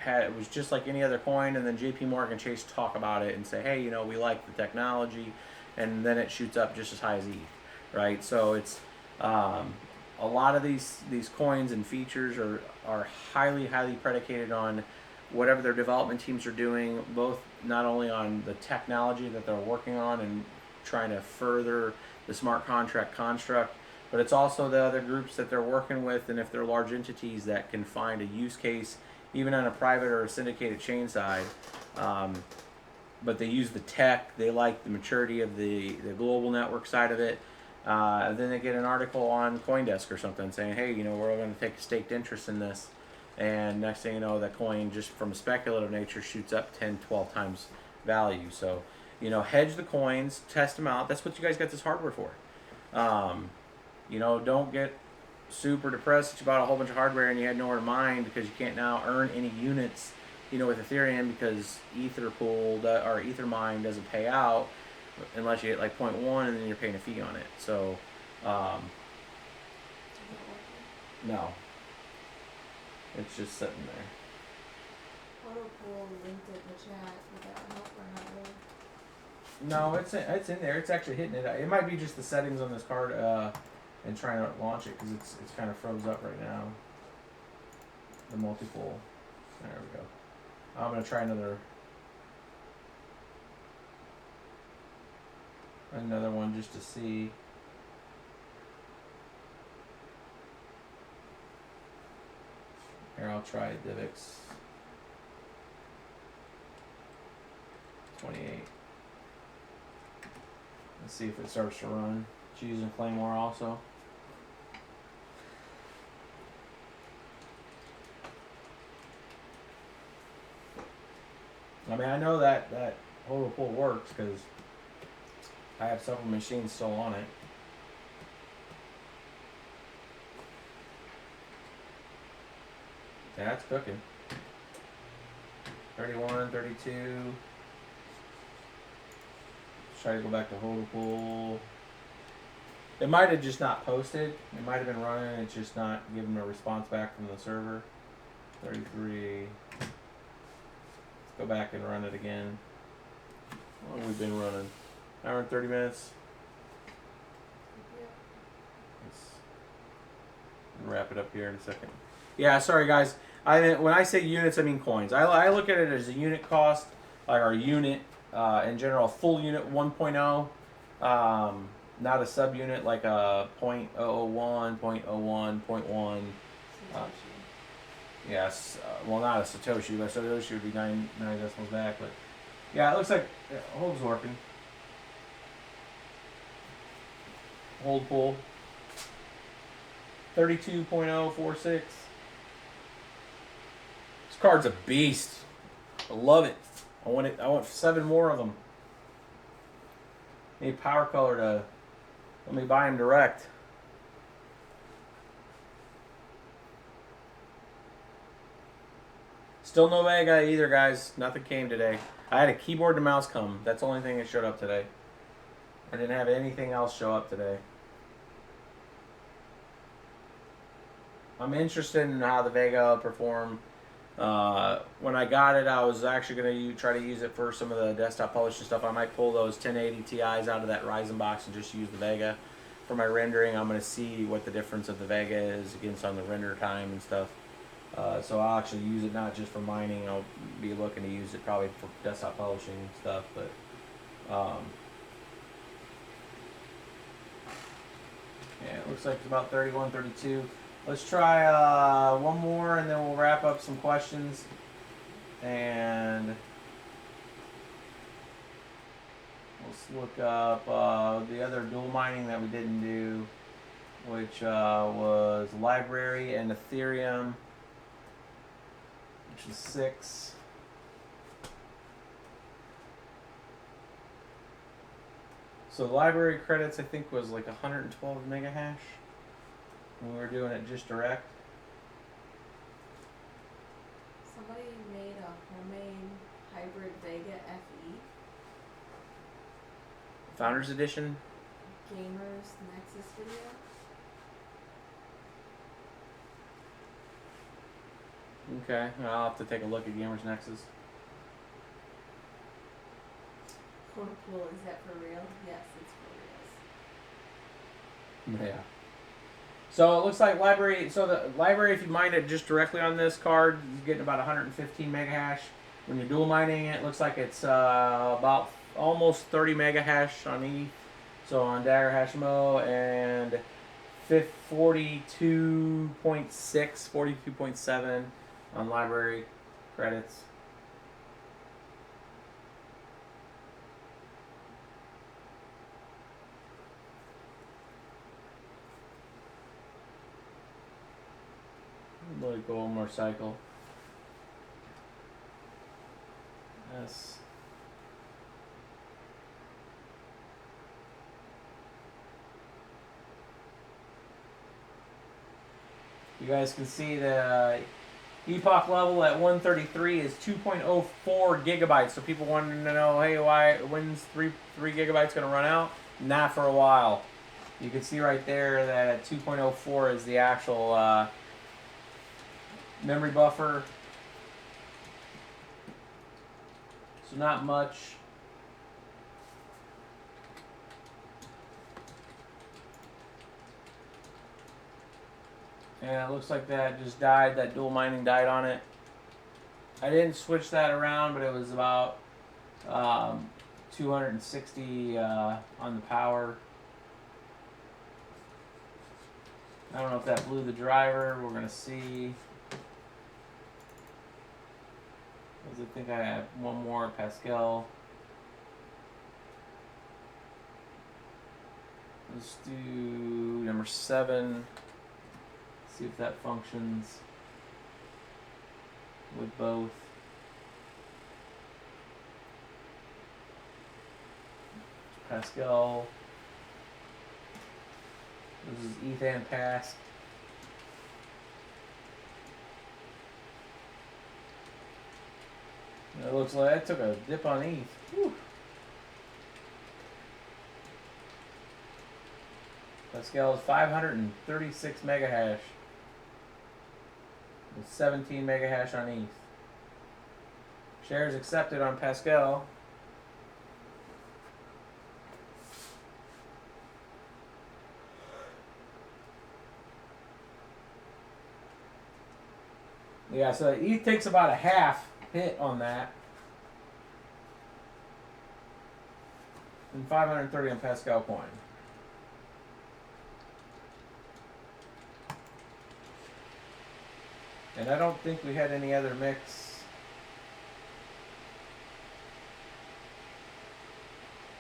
it was just like any other coin, and then JP Morgan Chase talk about it and say, hey, you know, we like the technology, and then it shoots up just as high as ETH, right? So it's a lot of these coins and features are highly predicated on whatever their development teams are doing, both not only on the technology that they're working on and trying to further the smart contract construct, but it's also the other groups that they're working with, and if they're large entities that can find a use case, even on a private or a syndicated chain side, but they use the tech, they like the maturity of the global network side of it, and then they get an article on CoinDesk or something saying, hey, you know, we're going to take a staked interest in this. and next thing you know, that coin just from a speculative nature shoots up 10, 12 times value. So, you know, hedge the coins, test them out. That's what you guys got this hardware for. You know, don't get super depressed that you bought a whole bunch of hardware and you had nowhere to mine because you can't now earn any units, you know, with Ethereum because Ethermine doesn't pay out unless you hit like 0.1 and then you're paying a fee on it. So, no. It's just sitting there. PowerColor linked it in the chat. Would that help or not really? No, it's in there. It's actually hitting it. It might be just the settings on this card and trying to launch it because it's kind of froze up right now. The multiple. There we go. I'm gonna try another one just to see. Here, I'll try DivX 28. Let's see if it starts to run. It's using Claymore also. I mean, I know that holder pull works because I have several machines still on it. Yeah, it's cooking. 31, 32. Let's try to go back to holder pull. It might have just not posted. It might have been running. It's just not giving a response back from the server. 33. Let's go back and run it again. How long have we been running? Hour and 30 minutes. Let's wrap it up here in a second. Yeah, sorry guys. When I say units, I mean coins. I look at it as a unit cost, like our unit in general, full unit 1.0, not a subunit like a 0.001, 0.01, 0.1. Yes, well not a Satoshi, but Satoshi would be nine decimals back. But yeah, it looks like hold's working. Hold pull. 32.046. This card's a beast. I love it. I want 7 more of them. Need PowerColor to let me buy them direct. Still no Vega either, guys. Nothing came today. I had a keyboard and mouse come. That's the only thing that showed up today. I didn't have anything else show up today. I'm interested in how the Vega will perform. When I got it, I was actually going to try to use it for some of the desktop publishing stuff. I might pull those 1080 Ti's out of that Ryzen box and just use the Vega for my rendering. I'm going to see what the difference of the Vega is against on the render time and stuff. So I'll actually use it not just for mining. I'll be looking to use it probably for desktop publishing and stuff. But yeah, it looks like it's about 31, 32. Let's try one more and then we'll wrap up some questions. And let's look up the other dual mining that we didn't do, which was library and Ethereum, which is 6. So the library credits I think was like 112 mega hash. When we were doing it just direct. Somebody made a homemade hybrid Vega FE. Founders Edition. Gamers Nexus video. Okay, I'll have to take a look at Gamers Nexus. Cool. Is that for real? Yes, it's for real. Yeah. So it looks like library. So the library, if you mine it just directly on this card, you're getting about 115 mega hash. When you're dual mining it, looks like it's about almost 30 mega hash on ETH. So on Dagger Hashimo and 42.6, 42.7 on library credits. Like go one more cycle. Yes. You guys can see the epoch level at 133 is 2.04 gigabytes. So people wanted to know, hey, when's 3 gigabytes going to run out? Not for a while. You can see right there that at 2.04 is the actual memory buffer. So not much. And it looks like that just died, that dual mining died on it. I didn't switch that around, but it was about 260 on the power. I don't know if that blew the driver. We're going to see. I think I have one more Pascal. Let's do number 7. See if that functions with both. Pascal. This is Ethan Pass. It looks like I took a dip on ETH. Whew. Pascal is 536 mega hash. With 17 mega hash on ETH. Shares accepted on Pascal. Yeah, so ETH takes about a half hit on that. And 530 on Pascal coin. And I don't think we had any other mix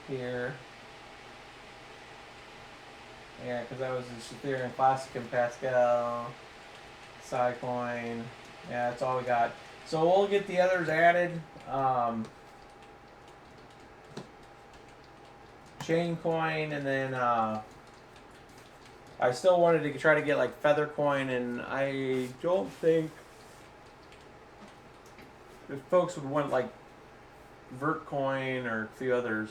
here. Yeah, because that was the Ethereum Classic and Pascal, Sidecoin. Yeah, that's all we got. So we'll get the others added. Chaincoin, and then I still wanted to try to get like Feathercoin, and I don't think if folks would want like Vertcoin or a few others.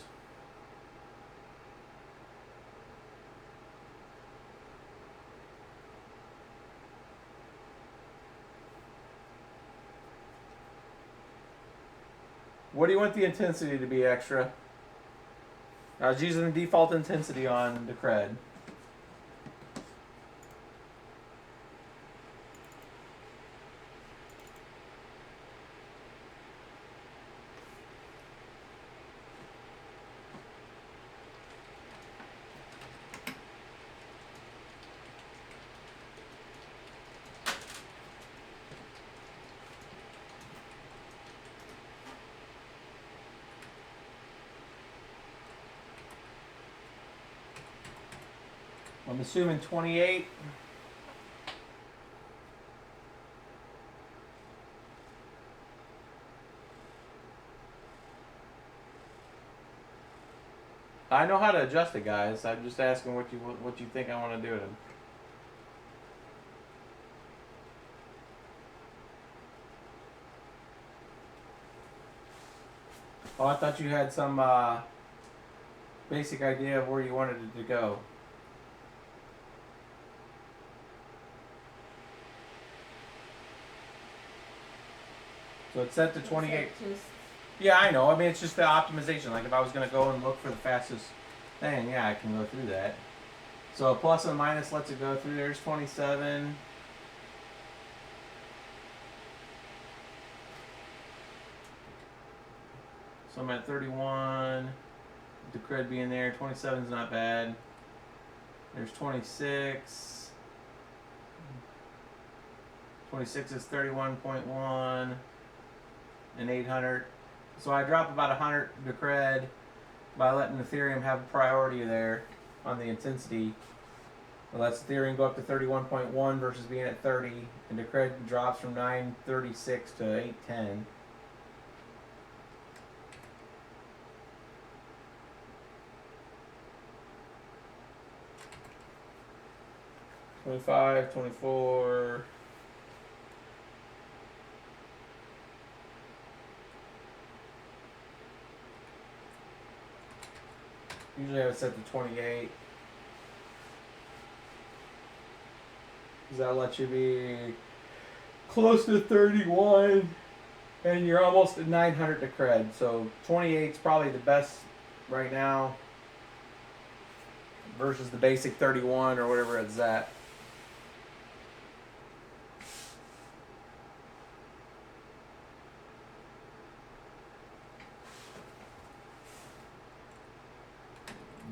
What do you want the intensity to be, Extra? I was using the default intensity on the cred. I'm assuming 28. I know how to adjust it, guys. I'm just asking what you think I want to do to them. Oh, I thought you had some basic idea of where you wanted it to go. So it's set to 28. Yeah, I know. I mean, it's just the optimization. Like if I was going to go and look for the fastest thing, yeah, I can go through that. So plus and minus lets it go through. There's 27. So I'm at 31. The cred being there. 27 is not bad. There's 26. 26 is 31.1. And 800. So I drop about 100 to cred by letting Ethereum have a priority there on the intensity. Well, lets the Ethereum go up to 31.1 versus being at 30, and the credit drops from 936 to 810. $25, $24. Usually I have it set to 28. Does that let you be close to 31? And you're almost at 900 to cred. So 28 is probably the best right now versus the basic 31 or whatever it's at.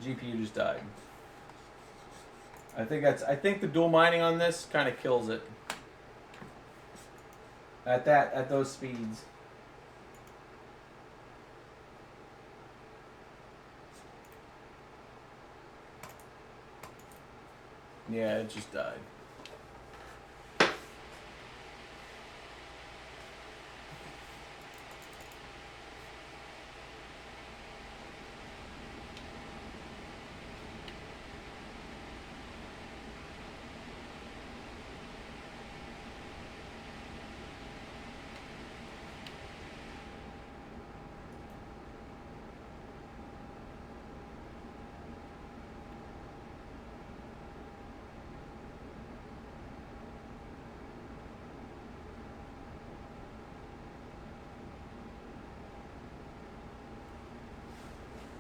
GPU just died. I think the dual mining on this kind of kills it. At those speeds. Yeah, it just died.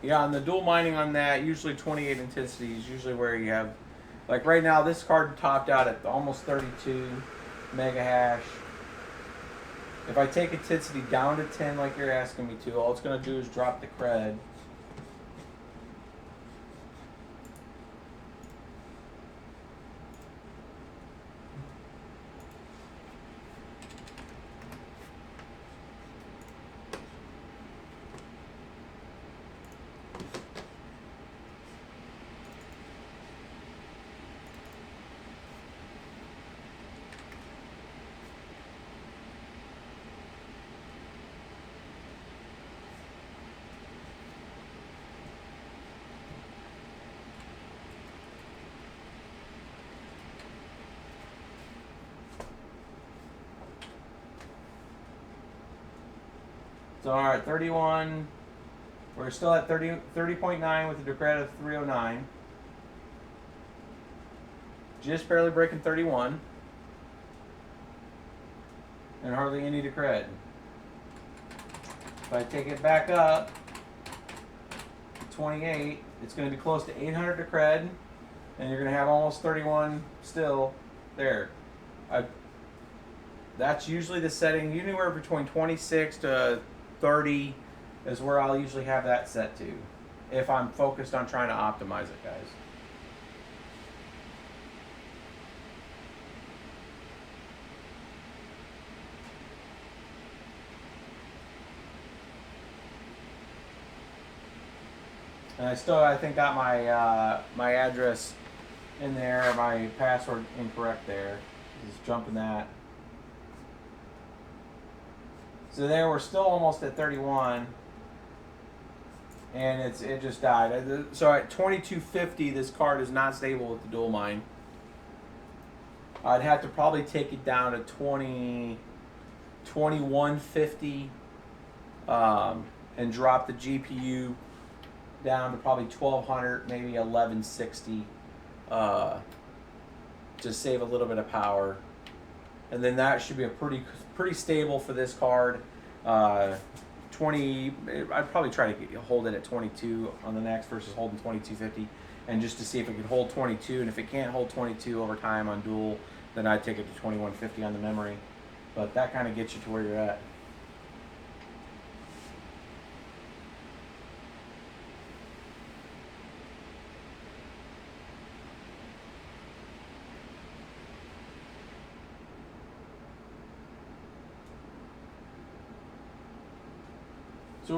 Yeah, on the dual mining on that, usually 28 intensity is usually where you have, like right now, this card topped out at almost 32 mega hash. If I take intensity down to 10 like you're asking me to, all it's going to do is drop the cred. So alright, 31. We're still at 30.9 with a decred of 309. Just barely breaking 31. And hardly any decred. If I take it back up to 28, it's going to be close to 800 decred. And you're going to have almost 31 still there. That's usually the setting. Anywhere between 26 to 30 is where I'll usually have that set to, if I'm focused on trying to optimize it, guys. And I think got my my address in there, my password incorrect there. Just jumping that. So there, we're still almost at 31, and it just died. So at 2250, this card is not stable with the dual mine. I'd have to probably take it down to 2150, and drop the GPU down to probably 1200, maybe 1160, to save a little bit of power. And then that should be a pretty stable for this card. 20, I'd probably try to hold it at 22 on the next versus holding 2250, and just to see if it could hold 22. And if it can't hold 22 over time on dual, then I'd take it to 2150 on the memory. But that kind of gets you to where you're at. So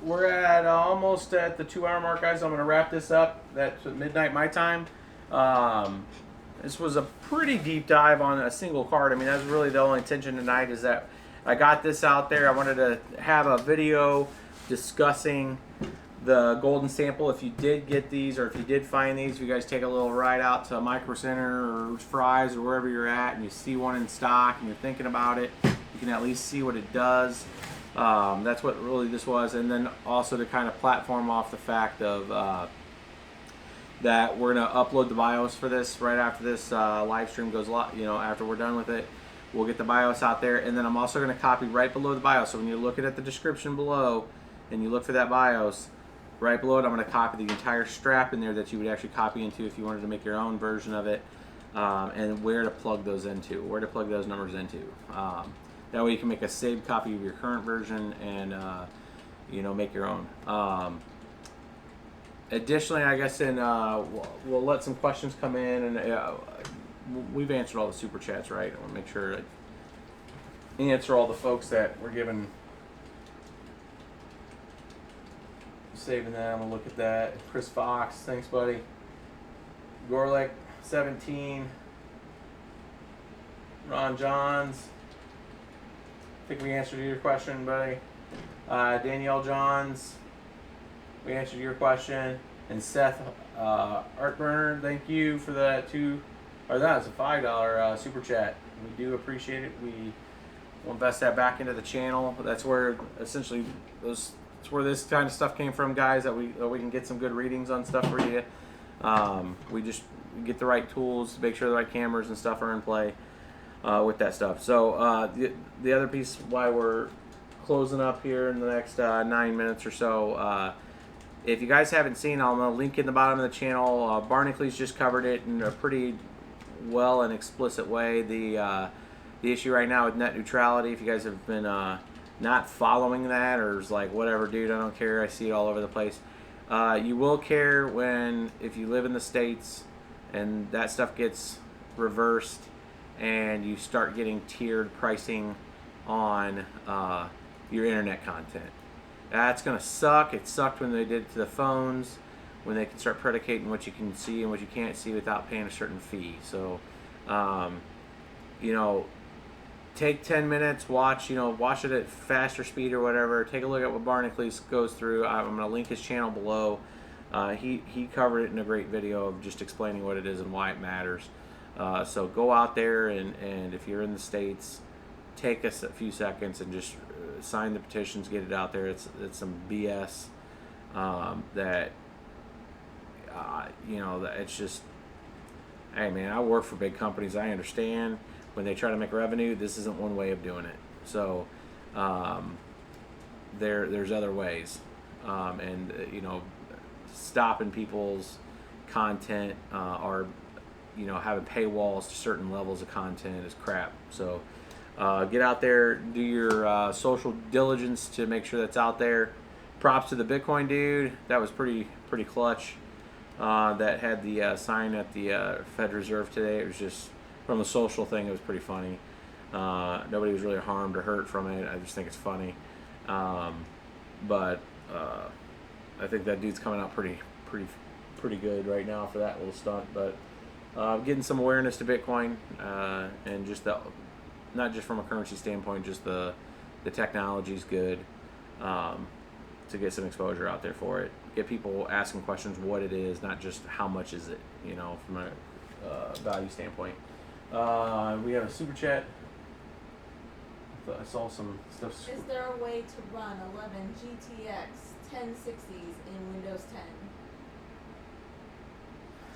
we're at almost at the 2 hour mark, guys. I'm going to wrap this up. That's at midnight my time. This was a pretty deep dive on a single card. I mean, that's really the only intention tonight, is that I got this out there. I wanted to have a video discussing the golden sample. If you did get these, or if you did find these, if you guys take a little ride out to Micro Center or Fry's or wherever you're at and you see one in stock and you're thinking about it, you can at least see what it does. That's what really this was. And then also to kind of platform off the fact of that we're going to upload the BIOS for this right after this live stream goes live. You know, after we're done with it, we'll get the BIOS out there. And then I'm also going to copy right below the BIOS. So when you're looking at the description below and you look for that BIOS, right below it, I'm going to copy the entire strap in there that you would actually copy into if you wanted to make your own version of it, and where to plug those into, where to plug those numbers into. That way you can make a saved copy of your current version and you know, make your own. Additionally, I guess we'll let some questions come in, and we've answered all the super chats, right? I want to make sure I answer all the folks that were given. Saving that, I'm gonna look at that. Chris Fox, thanks, buddy. Gorlick 17. Ron Johns, I think we answered your question, buddy. Danielle Johns, we answered your question. And Seth Artburner, thank you for that too. Or that's a $5 super chat. We do appreciate it. We will invest that back into the channel. That's where essentially that's where this kind of stuff came from, guys. That we can get some good readings on stuff for you. We just get the right tools, make sure the right cameras and stuff are in play with that stuff. So the other piece why we're closing up here in the next 9 minutes or so. If you guys haven't seen, I'm going to link in the bottom of the channel. Barnacle just covered it in a pretty well and explicit way. The issue right now with net neutrality, if you guys have been not following that, or is like, whatever, dude, I don't care, I see it all over the place. You will care if you live in the States and that stuff gets reversed and you start getting tiered pricing on your internet content. That's going to suck. It sucked when they did it to the phones, when they can start predicating what you can see and what you can't see without paying a certain fee. So, you know, take 10 minutes, watch it at faster speed or whatever. Take a look at what Barnacle goes through. I'm going to link his channel below. He covered it in a great video of just explaining what it is and why it matters. So go out there and if you're in the States, take us a few seconds and just sign the petitions, get it out there. It's some BS that you know, that it's just, hey man, I work for big companies. I understand when they try to make revenue, this isn't one way of doing it. So there's other ways, and you know, stopping people's content or you know, having paywalls to certain levels of content is crap. So get out there, do your social diligence to make sure that's out there. Props to the Bitcoin dude. That was pretty clutch. That had the sign at the Fed Reserve today. It was just, from a social thing, it was pretty funny. Nobody was really harmed or hurt from it. I just think it's funny. But I think that dude's coming out pretty good right now for that little stunt. But getting some awareness to Bitcoin and just not just from a currency standpoint, just the technology's good, to get some exposure out there for it. Get people asking questions what it is, not just how much is it, you know, from a value standpoint. We have a super chat. I saw some stuff. Is there a way to run 11 GTX 1060s in Windows 10?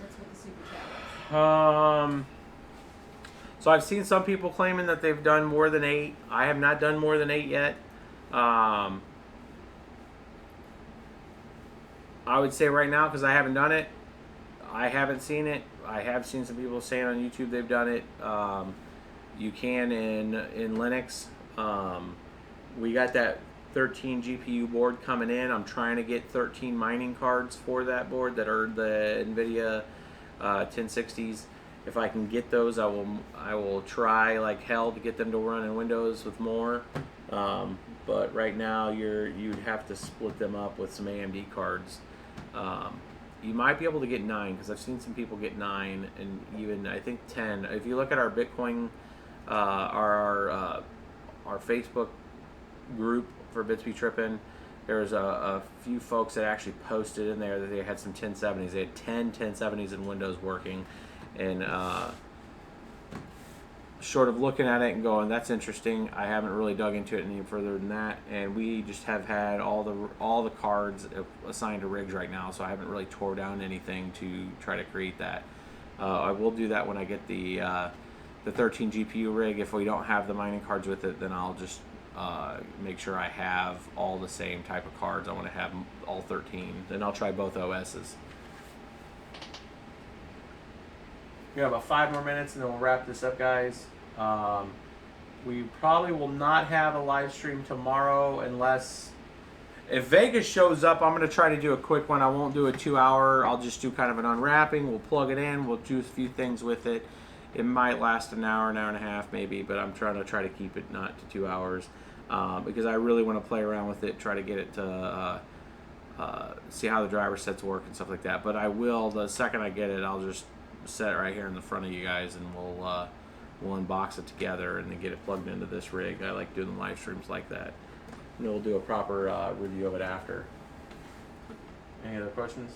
That's what the super chat was. So I've seen some people claiming that they've done more than 8. I have not done more than 8 yet. I would say right now, because I haven't done it, I haven't seen it. I have seen some people saying on YouTube they've done it. You can in Linux. We got that 13 GPU board coming in. I'm trying to get 13 mining cards for that board that are the NVIDIA 1060s. If I can get those, I will try like hell to get them to run in Windows with more. But right now, you'd have to split them up with some AMD cards you might be able to get 9, because I've seen some people get 9 and even I think 10. If you look at our Bitcoin, our Facebook group for Bits Be Trippin', there's a few folks that actually posted in there that they had some 1070s. They had 10 1070s in Windows working, and short of looking at it and going, that's interesting, I haven't really dug into it any further than that. And we just have had all the cards assigned to rigs right now, so I haven't really tore down anything to try to create that. I will do that when I get the 13 GPU rig. If we don't have the mining cards with it, then I'll just make sure I have all the same type of cards. I want to have all 13. Then I'll try both OSs. We got about 5 more minutes and then we'll wrap this up, guys. We probably will not have a live stream tomorrow unless, if Vegas shows up, I'm going to try to do a quick one. I won't do a 2-hour. I'll just do kind of an unwrapping. We'll plug it in. We'll do a few things with it. It might last an hour and a half maybe, but I'm trying to keep it not to 2 hours because I really want to play around with it, try to get it to see how the driver sets work and stuff like that. But I will, the second I get it, I'll just set it right here in the front of you guys, and we'll unbox it together and then get it plugged into this rig. I like doing live streams like that. And we'll do a proper review of it after. Any other questions?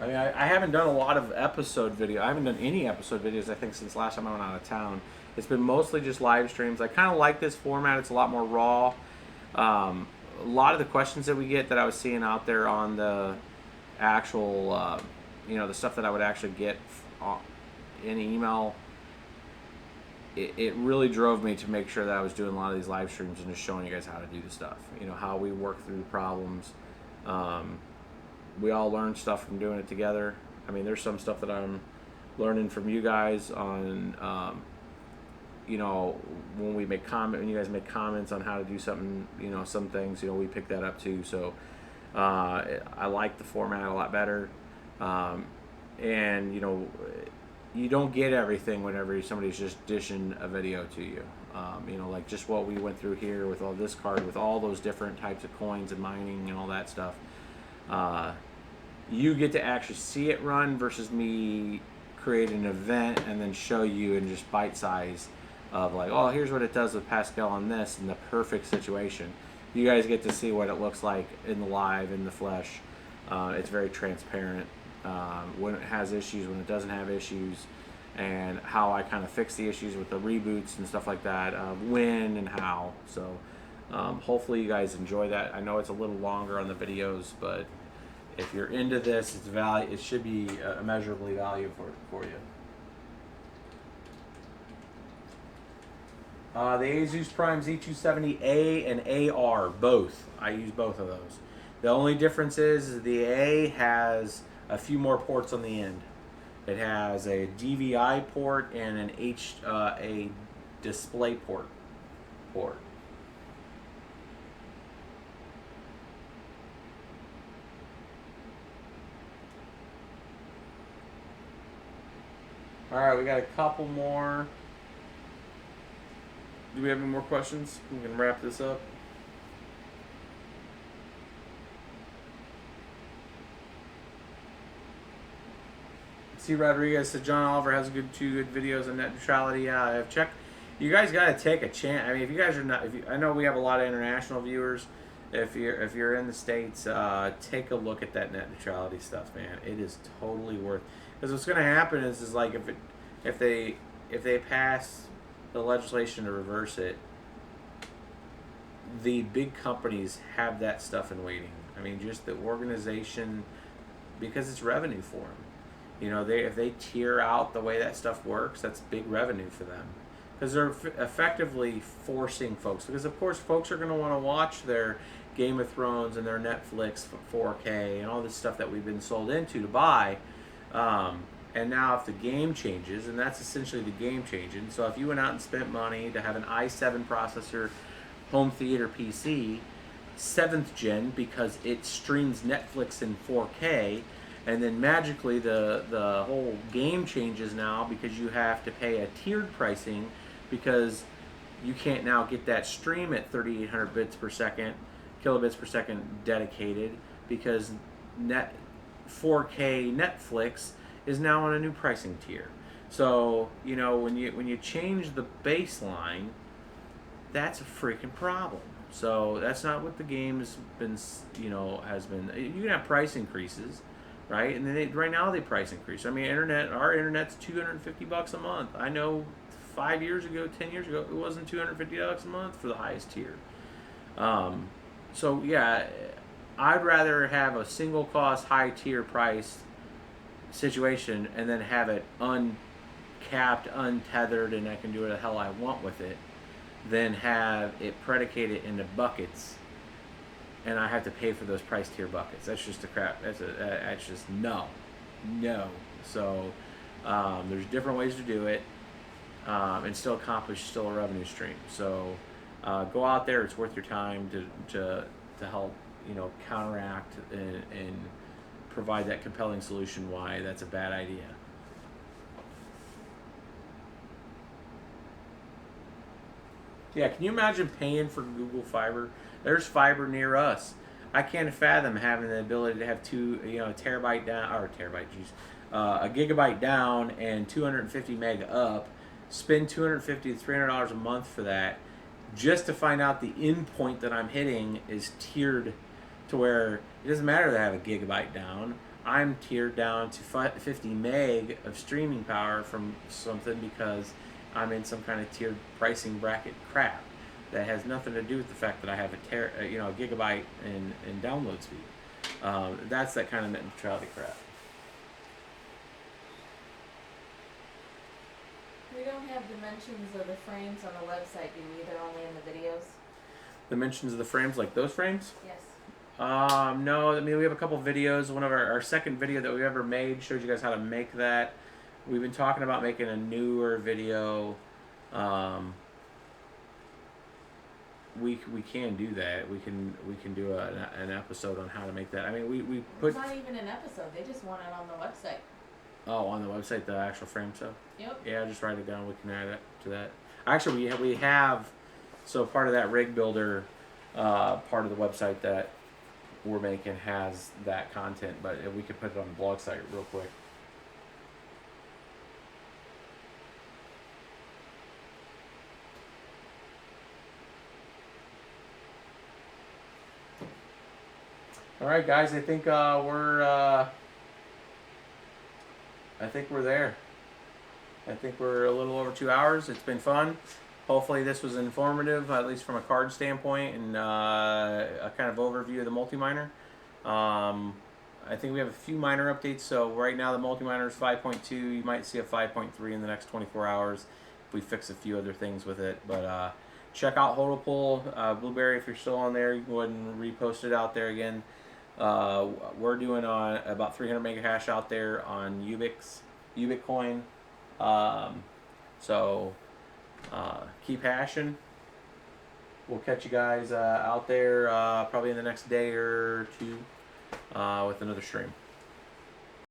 I mean, I haven't done a lot of episode video. I haven't done any episode videos, I think, since last time I went out of town. It's been mostly just live streams. I kind of like this format. It's a lot more raw. A lot of the questions that we get that I was seeing out there on the actual, the stuff that I would actually get in email, it really drove me to make sure that I was doing a lot of these live streams and just showing you guys how to do the stuff. You know, how we work through the problems. We all learn stuff from doing it together. I mean, there's some stuff that I'm learning from you guys on, when you guys make comments on how to do something, some things, we pick that up too. So I like the format a lot better. And you don't get everything whenever somebody's just dishing a video to you. Like just what we went through here with all this card, with all those different types of coins and mining and all that stuff. You get to actually see it run versus me create an event and then show you in just bite size of like, oh, here's what it does with Pascal on this in the perfect situation. You guys get to see what it looks like in the live, in the flesh. It's very transparent when it has issues, when it doesn't have issues, and how I kind of fix the issues with the reboots and stuff like that, when and how. So hopefully you guys enjoy that. I know it's a little longer on the videos, but if you're into this, it should be immeasurably valuable for you. The Asus Prime Z270A and AR, both. I use both of those. The only difference is the A has a few more ports on the end. It has a DVI port and a display port. All right, we got a couple more. Do we have any more questions? We can wrap this up. C. Rodriguez said John Oliver has two good videos on net neutrality. Yeah, I've checked. You guys got to take a chance. I mean, if you guys are not, I know we have a lot of international viewers. If you're in the States, take a look at that net neutrality stuff, man. It is totally worth. Because what's going to happen is like if they pass the legislation to reverse it, the big companies have that stuff in waiting. I mean, just the organization, because it's revenue for them. If they tier out the way that stuff works, that's big revenue for them. Because they're effectively forcing folks. Because of course, folks are going to want to watch their Game of Thrones and their Netflix 4K and all this stuff that we've been sold into to buy. And now if the game changes, and that's essentially the game changing. So if you went out and spent money to have an i7 processor home theater PC, 7th gen, because it streams Netflix in 4K, and then magically the whole game changes now because you have to pay a tiered pricing because you can't now get that stream at 3,800 bits per second, kilobits per second dedicated, because 4K Netflix is now on a new pricing tier. So, you know, when you change the baseline, that's a freaking problem. So that's not what the game has been, you know, has been. You can have price increases, right? And then right now they price increase. I mean, our internet's $250 a month. I know 5 years ago, 10 years ago, it wasn't $250 a month for the highest tier. So yeah, I'd rather have a single cost, high tier price situation and then have it uncapped, untethered, and I can do what the hell I want with it, than have it predicated into buckets and I have to pay for those price tier buckets. That's just a crap. That's just no. So there's different ways to do it and still accomplish a revenue stream. So go out there. It's worth your time to help, you know, counteract and provide that compelling solution why that's a bad idea. Yeah, can you imagine paying for Google Fiber? There's fiber near us. I can't fathom having the ability to have a terabyte down, or a gigabyte down and 250 meg up. Spend $250 to $300 a month for that, just to find out the endpoint that I'm hitting is tiered to where it doesn't matter that I have a gigabyte down. I'm tiered down to 50 meg of streaming power from something because I'm in some kind of tiered pricing bracket crap that has nothing to do with the fact that I have a gigabyte in download speed. That's that kind of net neutrality crap. We don't have dimensions of the frames on the website, do we? They're only in the videos? Dimensions of the frames, like those frames? Yes. No, I mean, we have a couple videos. One of our second video that we ever made shows you guys how to make that. We've been talking about making a newer video. We can do that. We can do an episode on how to make that. I mean, we put. It's not even an episode. They just want it on the website. Oh, on the website, the actual frame stuff? Yep. Yeah, just write it down. We can add it to that. Actually, we have so part of that rig builder part of the website that we're making has that content, but we could put it on the blog site real quick. All right, guys. I think we're there. I think we're a little over 2 hours. It's been fun. Hopefully this was informative, at least from a card standpoint, and a kind of overview of the multi-miner. I think we have a few minor updates. So right now the multi-miner is 5.2. You might see a 5.3 in the next 24 hours if we fix a few other things with it. But check out HODL Blueberry if you're still on there. You can go ahead and repost it out there again. We're doing about 300 mega hash out there on Ubitcoin. So keep hashing. We'll catch you guys out there probably in the next day or two with another stream.